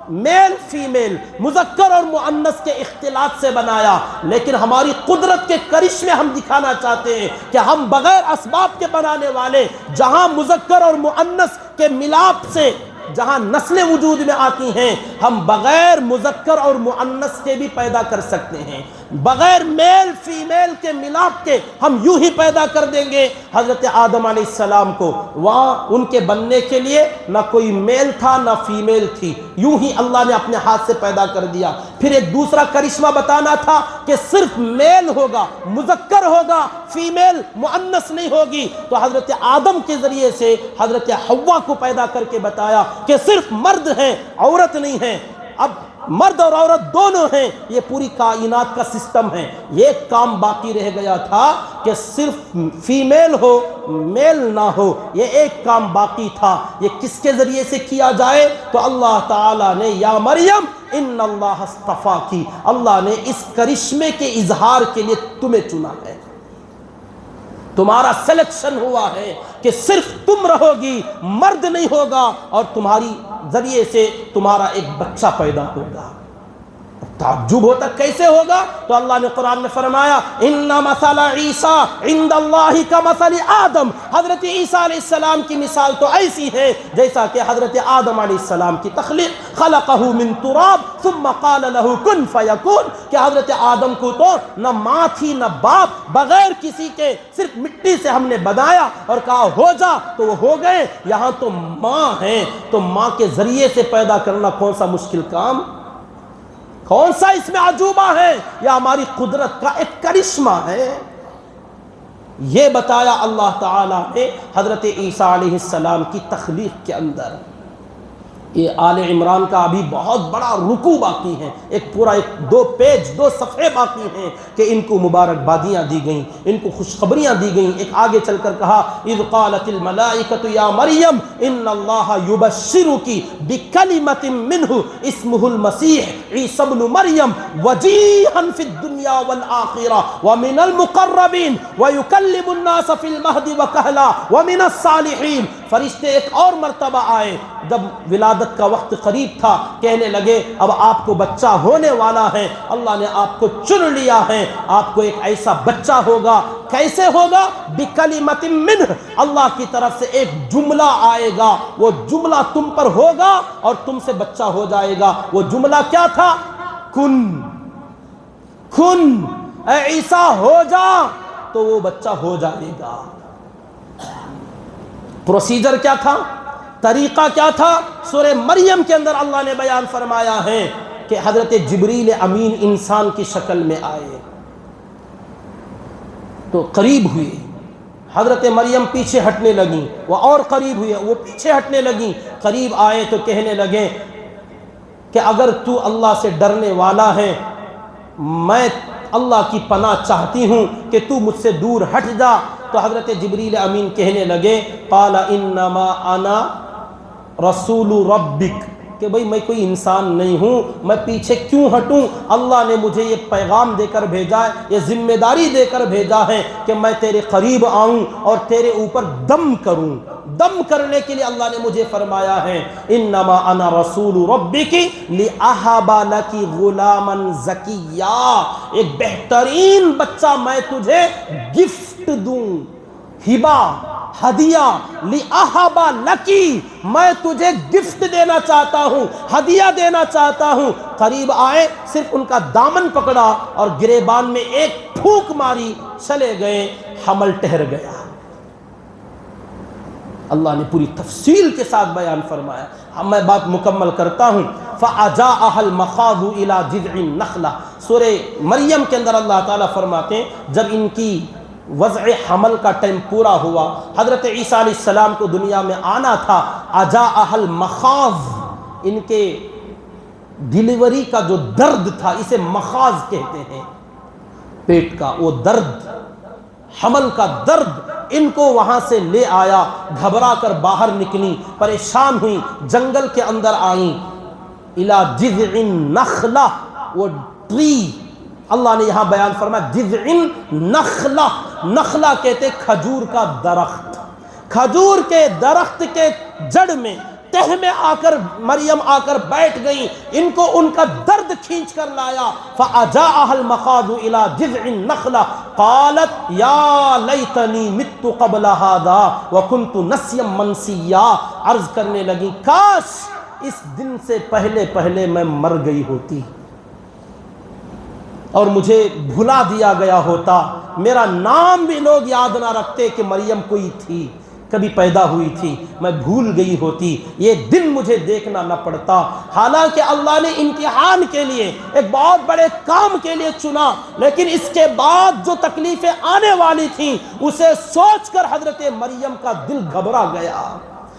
[SPEAKER 2] میل فیمیل مذکر اور مؤنث کے اختلاط سے بنایا، لیکن ہماری قدرت کے کرشمے ہم دکھانا چاہتے ہیں کہ ہم بغیر اسباب کے بنانے والے، جہاں مذکر اور مؤنث کے ملاپ سے جہاں نسلیں وجود میں آتی ہیں، ہم بغیر مذکر اور مؤنث کے بھی پیدا کر سکتے ہیں، بغیر میل فیمیل کے ملاپ کے ہم یوں ہی پیدا کر دیں گے۔ حضرت آدم علیہ السلام کو وہاں ان کے بننے کے لیے نہ کوئی میل تھا نہ فیمیل تھی، یوں ہی اللہ نے اپنے ہاتھ سے پیدا کر دیا۔ پھر ایک دوسرا کرشمہ بتانا تھا کہ صرف میل ہوگا، مذکر ہوگا، فیمیل مؤنث نہیں ہوگی، تو حضرت آدم کے ذریعے سے حضرت حوا کو پیدا کر کے بتایا کہ صرف مرد ہیں، عورت نہیں ہیں۔ اب مرد اور عورت دونوں ہیں، یہ پوری کائنات کا سسٹم ہے۔ یہ کام باقی رہ گیا تھا کہ صرف فیمیل ہو میل نہ ہو، یہ ایک کام باقی تھا۔ یہ کس کے ذریعے سے کیا جائے؟ تو اللہ تعالیٰ نے یا مریم ان اللہ اصطفاکی، اللہ نے اس کرشمے کے اظہار کے لیے تمہیں چنا ہے، تمہارا سلیکشن ہوا ہے کہ صرف تم رہو گی، مرد نہیں ہوگا، اور تمہاری ذریعے سے تمہارا ایک بچہ پیدا ہوگا۔ تعجب ہوتا کیسے ہوگا؟ تو اللہ نے قرآن میں فرمایا ان مثل عیسیٰ عند اللہ کمثل آدم، حضرت عیسیٰ علیہ السلام کی مثال تو ایسی ہے جیسا کہ حضرت آدم علیہ السلام کی تخلیق، خلقہ من تراب ثم قال له کن فیکون، کہ حضرت آدم کو تو نہ ماں تھی نہ باپ، بغیر کسی کے صرف مٹی سے ہم نے بنایا اور کہا ہو جا تو وہ ہو گئے۔ یہاں تو ماں ہیں، تو ماں کے ذریعے سے پیدا کرنا کون سا مشکل کام، کون سا اس میں عجوبہ ہے؟ یہ ہماری قدرت کا ایک کرشمہ ہے۔ یہ بتایا اللہ تعالیٰ نے حضرت عیسیٰ علیہ السلام کی تخلیق کے اندر۔ یہ آل عمران کا ابھی بہت بڑا رکوع باقی ہے، ایک پورا دو پیج، 2 صفحے باقی ہیں کہ ان کو مبارکبادیاں دی گئیں، ان کو خوشخبریاں دی گئیں۔ ایک آگے چل کر کہا اذ قالت الملائکۃ یا مریم ان اللہ یبشرک بکلمۃ منہ اسمہ المسیح عیسی ابن مریم وجیہا فی الدنیا والآخرہ ومن المقربین ویکلم الناس فی المہد وکہلا ومن الصالحین۔ فرشتے ایک اور مرتبہ آئے، جب ولادت کا وقت قریب تھا، کہنے لگے اب آپ کو بچہ ہونے والا ہے، اللہ نے آپ کو چن لیا ہے، آپ کو ایک ایسا بچہ ہوگا۔ کیسے ہوگا؟ بکلمۃ منہ، اللہ کی طرف سے ایک جملہ آئے گا، وہ جملہ تم پر ہوگا اور تم سے بچہ ہو جائے گا۔ وہ جملہ کیا تھا؟ کن، کن، اے عیسیٰ ہو جا، تو وہ بچہ ہو جائے گا۔ پروسیجر کیا تھا؟ طریقہ کیا تھا؟ سورہ مریم کے اندر اللہ نے بیان فرمایا ہے کہ حضرت جبریل امین انسان کی شکل میں آئے تو قریب ہوئے، حضرت مریم پیچھے ہٹنے لگیں، وہ اور قریب ہوئے، وہ پیچھے ہٹنے لگیں، قریب آئے تو کہنے لگے کہ اگر تو اللہ سے ڈرنے والا ہے، میں اللہ کی پناہ چاہتی ہوں کہ تو مجھ سے دور ہٹ جا۔ تو حضرت جبریل امین کہنے لگے قال انما انا رسول ربک، کہ بھئی میں کوئی انسان نہیں ہوں، میں پیچھے کیوں ہٹوں؟ اللہ نے مجھے یہ پیغام دے کر بھیجا ہے، یہ ذمہ داری دے کر بھیجا ہے کہ میں تیرے قریب آؤں اور تیرے اوپر دم کروں۔ دم کرنے کے لیے اللہ نے مجھے فرمایا ہے انما انا رسول ربک لاہب لک غلاما زکیا، ایک بہترین بچہ میں تجھے گفٹ دوں، ہبہ، ہدیہ، لِأَحَبَ لَكِ، میں تجھے گفٹ دینا چاہتا ہوں، ہدیہ دینا چاہتا ہوں۔ قریب آئے، صرف ان کا دامن پکڑا اور گریبان میں ایک پھونک ماری، چلے گئے، حمل ٹھہر گیا۔ اللہ نے پوری تفصیل کے ساتھ بیان فرمایا۔ اب میں بات مکمل کرتا ہوں۔ فَأَجَاءَهَا الْمَخَاضُ إِلَى جِذْعِ النَّخْلَةِ، سورہ مریم کے اندر اللہ تعالیٰ فرماتے ہیں جب ان کی وضع حمل کا ٹائم پورا ہوا، حضرت عیسیٰ علیہ السلام کو دنیا میں آنا تھا، اجاء المخاض، ان کے ڈیلیوری کا جو درد تھا، اسے مخاض کہتے ہیں، پیٹ کا وہ درد، حمل کا درد ان کو وہاں سے لے آیا۔ گھبرا کر باہر نکلی، پریشان ہوئی، جنگل کے اندر آئیں، الی جذع النخلہ، وہ ٹری، اللہ نے یہاں بیان فرمایا جذع النخلہ، نخلہ کہتے کھجور کا درخت، کھجور کے درخت کے جڑ میں، تہ میں آ کر مریم آ کر بیٹھ گئیں، ان کو ان کا درد کھینچ کر لایا. فَأَجَاءَهَا الْمَخَاضُ إِلَى جِذْعِ النَّخْلَةِ قَالَتْ يَا لَيْتَنِي مِتُّ قَبْلَ هَذَا وَكُنْتُ نَسْيًا مَنْسِيًّا. عرض کرنے لگی کاش اس دن سے پہلے میں مر گئی ہوتی اور مجھے بھلا دیا گیا ہوتا، میرا نام بھی لوگ یاد نہ رکھتے کہ مریم کوئی تھی، کبھی پیدا ہوئی تھی، میں بھول گئی ہوتی، یہ دن مجھے دیکھنا نہ پڑتا. حالانکہ اللہ نے امتحان کے لیے ایک بہت بڑے کام کے لیے چنا، لیکن اس کے بعد جو تکلیفیں آنے والی تھیں اسے سوچ کر حضرت مریم کا دل گھبرا گیا،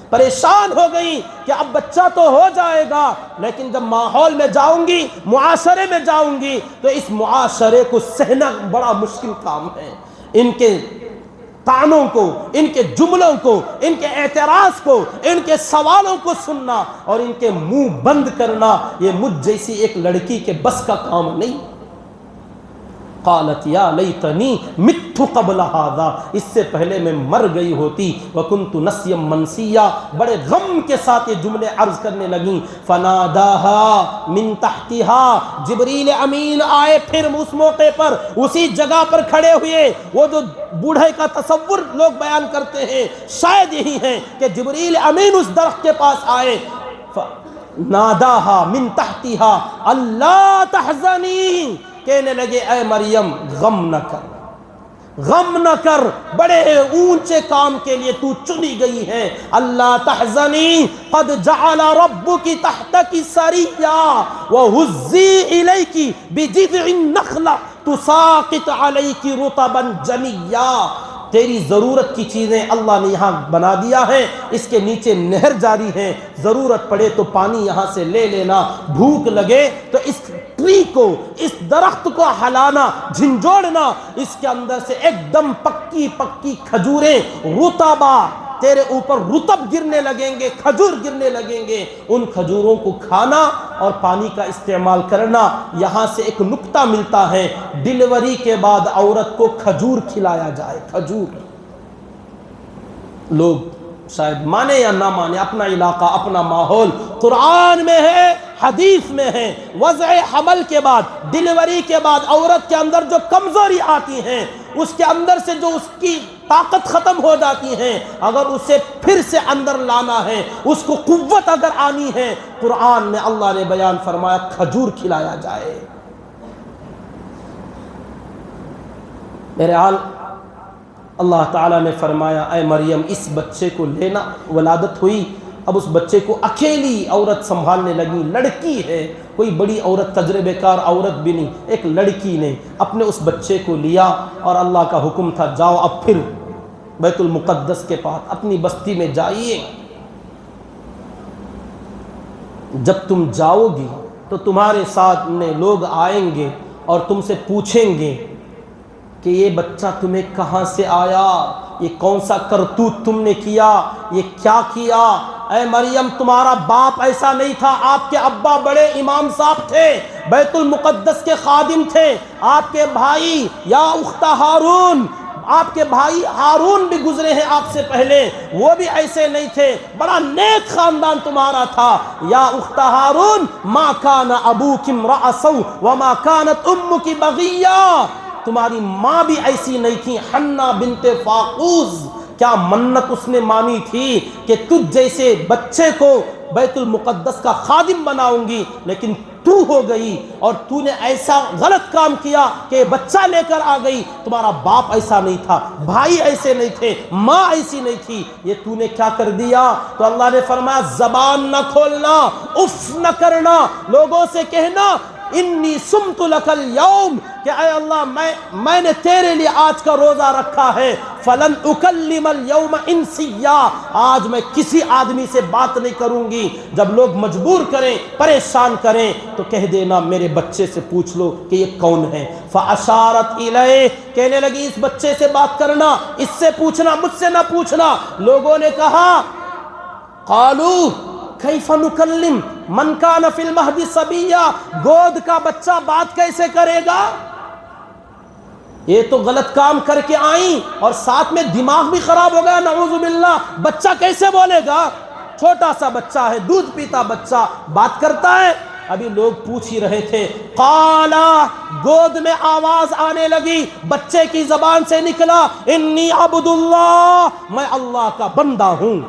[SPEAKER 2] پریشان ہو گئی کہ اب بچہ تو ہو جائے گا، لیکن جب ماحول میں جاؤں گی، معاشرے میں جاؤں گی تو اس معاشرے کو سہنا بڑا مشکل کام ہے. ان کے طعنوں کو، ان کے جملوں کو، ان کے اعتراض کو، ان کے سوالوں کو سننا اور ان کے منہ بند کرنا یہ مجھ جیسی ایک لڑکی کے بس کا کام نہیں. قالت یا لیتنی مت قبل هذا، اس سے پہلے میں مر گئی ہوتی. وکنت نسیا منسیا، بڑے غم کے ساتھ یہ جملے عرض کرنے لگیں. فناداها من تحتها، جبریل امین آئے پھر اس موقع پر اسی جگہ پر کھڑے ہوئے. وہ جو بوڑھے کا تصور لوگ بیان کرتے ہیں شاید یہی ہے کہ جبریل امین اس درخت کے پاس آئے. ناداها من تحتها اللہ تحزنی، کہنے لگے اے مریم غم نہ کر، غم نہ کر، بڑے اونچے کام کے لیے تو چنی گئی ہے. اللہ تحزنی قد جعل ربک تحتک سریا وہزی الیک بجذع النخلہ تساقط علیک رطبا جنیا. تیری ضرورت کی چیزیں اللہ نے یہاں بنا دیا ہے، اس کے نیچے نہر جاری ہے، ضرورت پڑے تو پانی یہاں سے لے لینا، بھوک لگے تو اس ٹری کو، اس درخت کو ہلانا، جھنجھوڑنا، اس کے اندر سے ایک دم پکی پکی کھجوریں، رطبہ، تیرے اوپر رطب گرنے لگیں گے، کھجور گرنے لگیں گے، ان کھجوروں کو کھانا اور پانی کا استعمال کرنا. یہاں سے ایک نکتہ ملتا ہے، ڈیلیوری کے بعد عورت کو کھجور کھلایا جائے. کھجور، لوگ شاید مانے یا نہ مانے، اپنا علاقہ، اپنا ماحول، قرآن میں ہے، حدیث میں ہے. وضع حمل کے بعد، ڈیلیوری کے بعد عورت کے اندر جو کمزوری آتی ہیں، اس کے اندر سے جو اس کی طاقت ختم ہو جاتی ہے، اگر اسے پھر سے اندر لانا ہے، اس کو قوت اگر آنی ہے، قرآن میں اللہ نے بیان فرمایا کھجور کھلایا جائے. بہرحال اللہ تعالیٰ نے فرمایا اے مریم اس بچے کو لینا. ولادت ہوئی، اب اس بچے کو اکیلی عورت سنبھالنے لگی. لڑکی ہے، کوئی بڑی عورت، تجربے کار عورت بھی نہیں، ایک لڑکی نے اپنے اس بچے کو لیا اور اللہ کا حکم تھا جاؤ اب پھر بیت المقدس کے پاس اپنی بستی میں جائیے. جب تم جاؤ گی تو تمہارے سامنے لوگ آئیں گے اور تم سے پوچھیں گے کہ یہ بچہ تمہیں کہاں سے آیا، یہ کون سا کرتوت تم نے کیا، یہ کیا کیا. اے مریم تمہارا باپ ایسا نہیں تھا، آپ کے ابا بڑے امام صاحب تھے، بیت المقدس کے خادم تھے. آپ کے بھائی یا اخت ہارون، آپ کے بھائی ہارون بھی گزرے ہیں آپ سے پہلے، وہ بھی ایسے نہیں تھے، بڑا نیک خاندان تمہارا تھا. یا اخت ہارون ما کان ابوک امرأ سوء وما کانت امک بغیہ، تمہاری ماں بھی ایسی نہیں تھی. حنہ بنت فاقوس، کیا منت اس نے مانی تھی کہ تجھ جیسے بچے کو بیت المقدس کا خادم بناؤں گی، لیکن تو ہو گئی اور تو نے ایسا غلط کام کیا کہ بچہ لے کر آ گئی. تمہارا باپ ایسا نہیں تھا، بھائی ایسے نہیں تھے، ماں ایسی نہیں تھی، یہ تو نے کیا کر دیا. تو اللہ نے فرمایا زبان نہ کھولنا، اف نہ کرنا، لوگوں سے کہنا انی سمت لک اليوم، کہ اے اللہ میں نے تیرے لیے آج کا روزہ رکھا ہے. فلن اکلم اليوم انسیا، آج میں کسی آدمی سے بات نہیں کروں گی. جب لوگ مجبور کریں، پریشان کریں تو کہہ دینا میرے بچے سے پوچھ لو کہ یہ کون ہے. فاشارت الیہ، کہنے لگی اس بچے سے بات کرنا، اس سے پوچھنا، مجھ سے نہ پوچھنا. لوگوں نے کہا قالوا کیف نکلم من کان فی المہد صبیا، گود کا بچہ بات کیسے کرے گا. یہ تو غلط کام کر کے آئیں اور ساتھ میں دماغ بھی خراب ہو گیا، نعوذ باللہ. بچہ کیسے بولے گا. چھوٹا سا بچہ ہے، دودھ پیتا بچہ بات کرتا ہے۔ ابھی لوگ پوچھ ہی رہے تھے، قالا، گود میں آواز آنے لگی، بچے کی زبان سے نکلا، انی عبد اللہ، میں اللہ کا بندہ ہوں،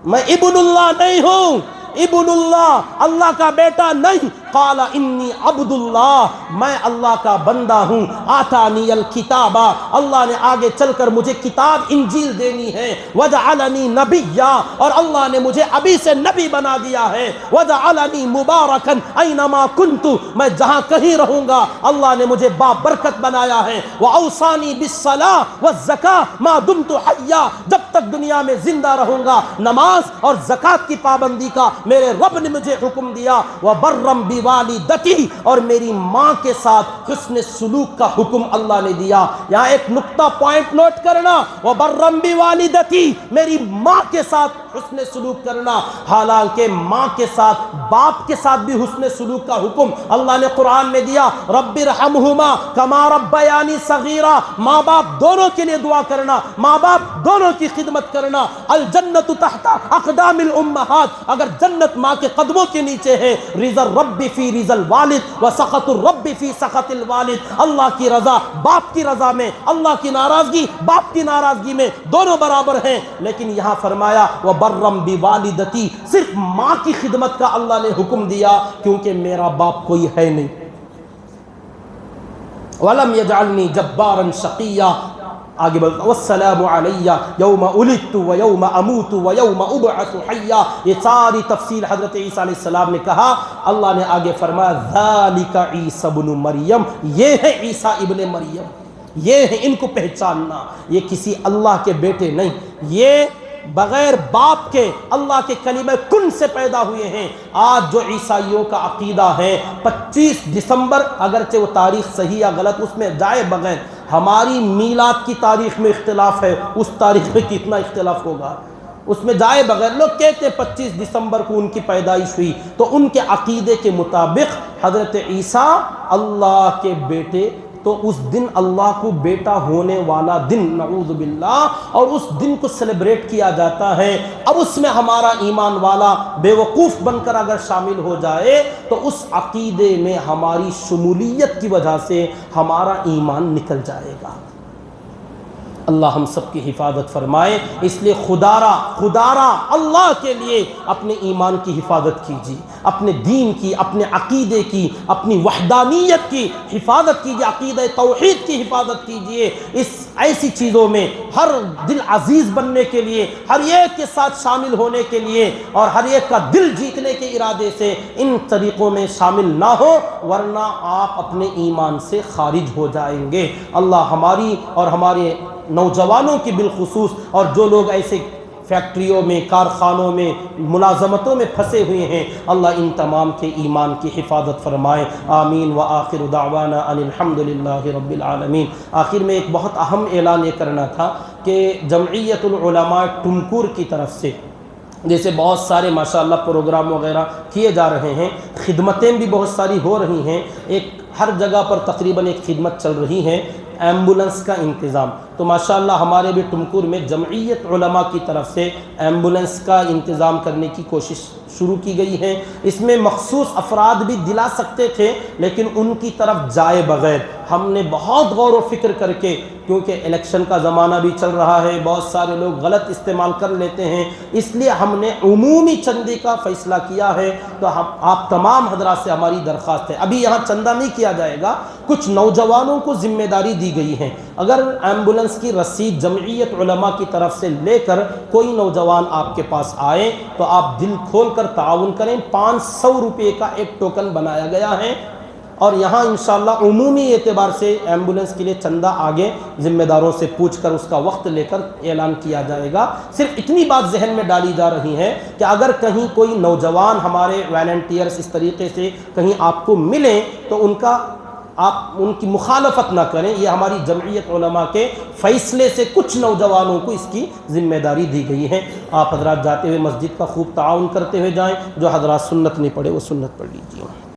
[SPEAKER 2] میں ابن اللہ نہیں ہوں، ابن اللہ، اللہ کا بیٹا نہیں۔ قال انی عبد اللہ، میں اللہ کا بندہ ہوں، آتانی الکتاب، اللہ نے آگے چل کر مجھے کتاب انجیل دینی ہے، وجعلنی نبیا، اور اللہ نے مجھے ابھی سے نبی بنا دیا ہے، وجعلنی مبارکا اینما کنت، میں جہاں کہیں رہوں گا اللہ نے مجھے بابرکت بنایا ہے، واوصانی بالصلاۃ والزکاۃ ما دمت حیا، جب تک دنیا میں زندہ رہوں گا نماز اور زکوٰۃ کی پابندی کا میرے رب نے مجھے حکم دیا، وبرم والدتی، اور میری ماں کے ساتھ حسن سلوک کا حکم اللہ نے دیا۔ یہاں ایک نقطہ پوائنٹ نوٹ کرنا، وبرم بوالدتی، میری ماں کے ساتھ حسن سلوک کرنا، حالانکہ ماں کے ساتھ باپ کے ساتھ بھی حسن سلوک کا حکم اللہ نے قرآن میں دیا، رب ارحمہما کما ربیانی صغیرا، ماں باپ دونوں کے لیے دعا کرنا، ماں باپ دونوں کی خدمت کرنا۔ الجنت تحت اقدام الامہات، اگر جنت ماں کے قدموں کے نیچے ہے، رضا الرب فی رضا الوالد وسخط الرب فی سخط الوالد، اللہ کی رضا باپ کی رضا میں، اللہ کی ناراضگی باپ کی ناراضگی میں، دونوں برابر ہیں۔ لیکن یہاں فرمایا وبرم بوالدتی، صرف ماں کی خدمت کا اللہ نے حکم دیا، کیونکہ میرا باپ کوئی ہے نہیں۔ وَلَمْ يَجْعَلْنِي جَبَّارًا شَقِيًّا، آگے بلتا والسلام علی یوم ولدت و یوم اموت و یوم ابعث حیا، یہ ساری تفصیل حضرت عیسیٰ علیہ السلام نے کہا۔ اللہ نے آگے فرمایا ذالک عیسی ابن مریم، یہ ہے عیسیٰ ابن مریم، یہ ہے، ان کو پہچاننا، یہ کسی اللہ کے بیٹے نہیں، یہ بغیر باپ کے اللہ کے کلمہ کن سے پیدا ہوئے ہیں۔ آج جو عیسائیوں کا عقیدہ ہے 25 دسمبر، اگرچہ وہ تاریخ صحیح یا غلط اس میں جائے بغیر، ہماری میلاد کی تاریخ میں اختلاف ہے، اس تاریخ میں کتنا اختلاف ہوگا، اس میں جائے بغیر لوگ کہتے ہیں 25 دسمبر کو ان کی پیدائش ہوئی، تو ان کے عقیدے کے مطابق حضرت عیسیٰ اللہ کے بیٹے، تو اس دن اللہ کو بیٹا ہونے والا دن، نعوذ باللہ، اور اس دن کو سیلیبریٹ کیا جاتا ہے۔ اب اس میں ہمارا ایمان والا بے وقوف بن کر اگر شامل ہو جائے تو اس عقیدے میں ہماری شمولیت کی وجہ سے ہمارا ایمان نکل جائے گا۔ اللہ ہم سب کی حفاظت فرمائے، اس لیے خدارا اللہ کے لیے اپنے ایمان کی حفاظت کیجیے، اپنے دین کی، اپنے عقیدے کی، اپنی وحدانیت کی حفاظت کیجیے، عقیدہ توحید کی حفاظت کیجیے۔ اس ایسی چیزوں میں ہر دل عزیز بننے کے لیے، ہر ایک کے ساتھ شامل ہونے کے لیے، اور ہر ایک کا دل جیتنے کے ارادے سے ان طریقوں میں شامل نہ ہو، ورنہ آپ اپنے ایمان سے خارج ہو جائیں گے۔ اللہ ہماری اور ہمارے نوجوانوں کی بالخصوص، اور جو لوگ ایسے فیکٹریوں میں، کارخانوں میں، ملازمتوں میں پھنسے ہوئے ہیں، اللہ ان تمام کے ایمان کی حفاظت فرمائے، آمین۔ وآخر دعوانا ان الحمدللہ رب العالمین۔ آخر میں ایک بہت اہم اعلان یہ کرنا تھا کہ جمعیت العلماء ٹمکور کی طرف سے جیسے بہت سارے ماشاءاللہ پروگرام وغیرہ کیے جا رہے ہیں، خدمتیں بھی بہت ساری ہو رہی ہیں، ایک ہر جگہ پر تقریباً ایک خدمت چل رہی ہے، ایمبولنس کا انتظام۔ تو ماشاءاللہ ہمارے بھی ٹمکور میں جمعیت علماء کی طرف سے ایمبولنس کا انتظام کرنے کی کوشش شروع کی گئی ہے۔ اس میں مخصوص افراد بھی دلا سکتے تھے، لیکن ان کی طرف جائے بغیر ہم نے بہت غور و فکر کر کے، کیونکہ الیکشن کا زمانہ بھی چل رہا ہے، بہت سارے لوگ غلط استعمال کر لیتے ہیں، اس لیے ہم نے عمومی چندے کا فیصلہ کیا ہے۔ تو آپ تمام حضرات سے ہماری درخواست ہے، ابھی یہاں چندہ نہیں کیا جائے گا، کچھ نوجوانوں کو ذمہ داری دی گئی ہے، اگر ایمبولنس کی رسید جمعیت علماء کی طرف سے لے کر کوئی نوجوان آپ کے پاس آئے تو آپ دل کھول کر تعاون کریں۔ 500 روپے کا ایک ٹوکن بنایا گیا ہے، اور یہاں انشاءاللہ عمومی اعتبار سے ایمبولنس کے لیے چندہ آگے ذمہ داروں سے پوچھ کر اس کا وقت لے کر اعلان کیا جائے گا۔ صرف اتنی بات ذہن میں ڈالی جا رہی ہے کہ اگر کہیں کوئی نوجوان ہمارے والنٹیئرز اس طریقے سے کہیں آپ کو ملیں تو آپ ان کی مخالفت نہ کریں، یہ ہماری جمعیت علماء کے فیصلے سے کچھ نوجوانوں کو اس کی ذمہ داری دی گئی ہے۔ آپ حضرات جاتے ہوئے مسجد کا خوب تعاون کرتے ہوئے جائیں، جو حضرات سنت نہیں پڑھے وہ سنت پڑھ لیجیے۔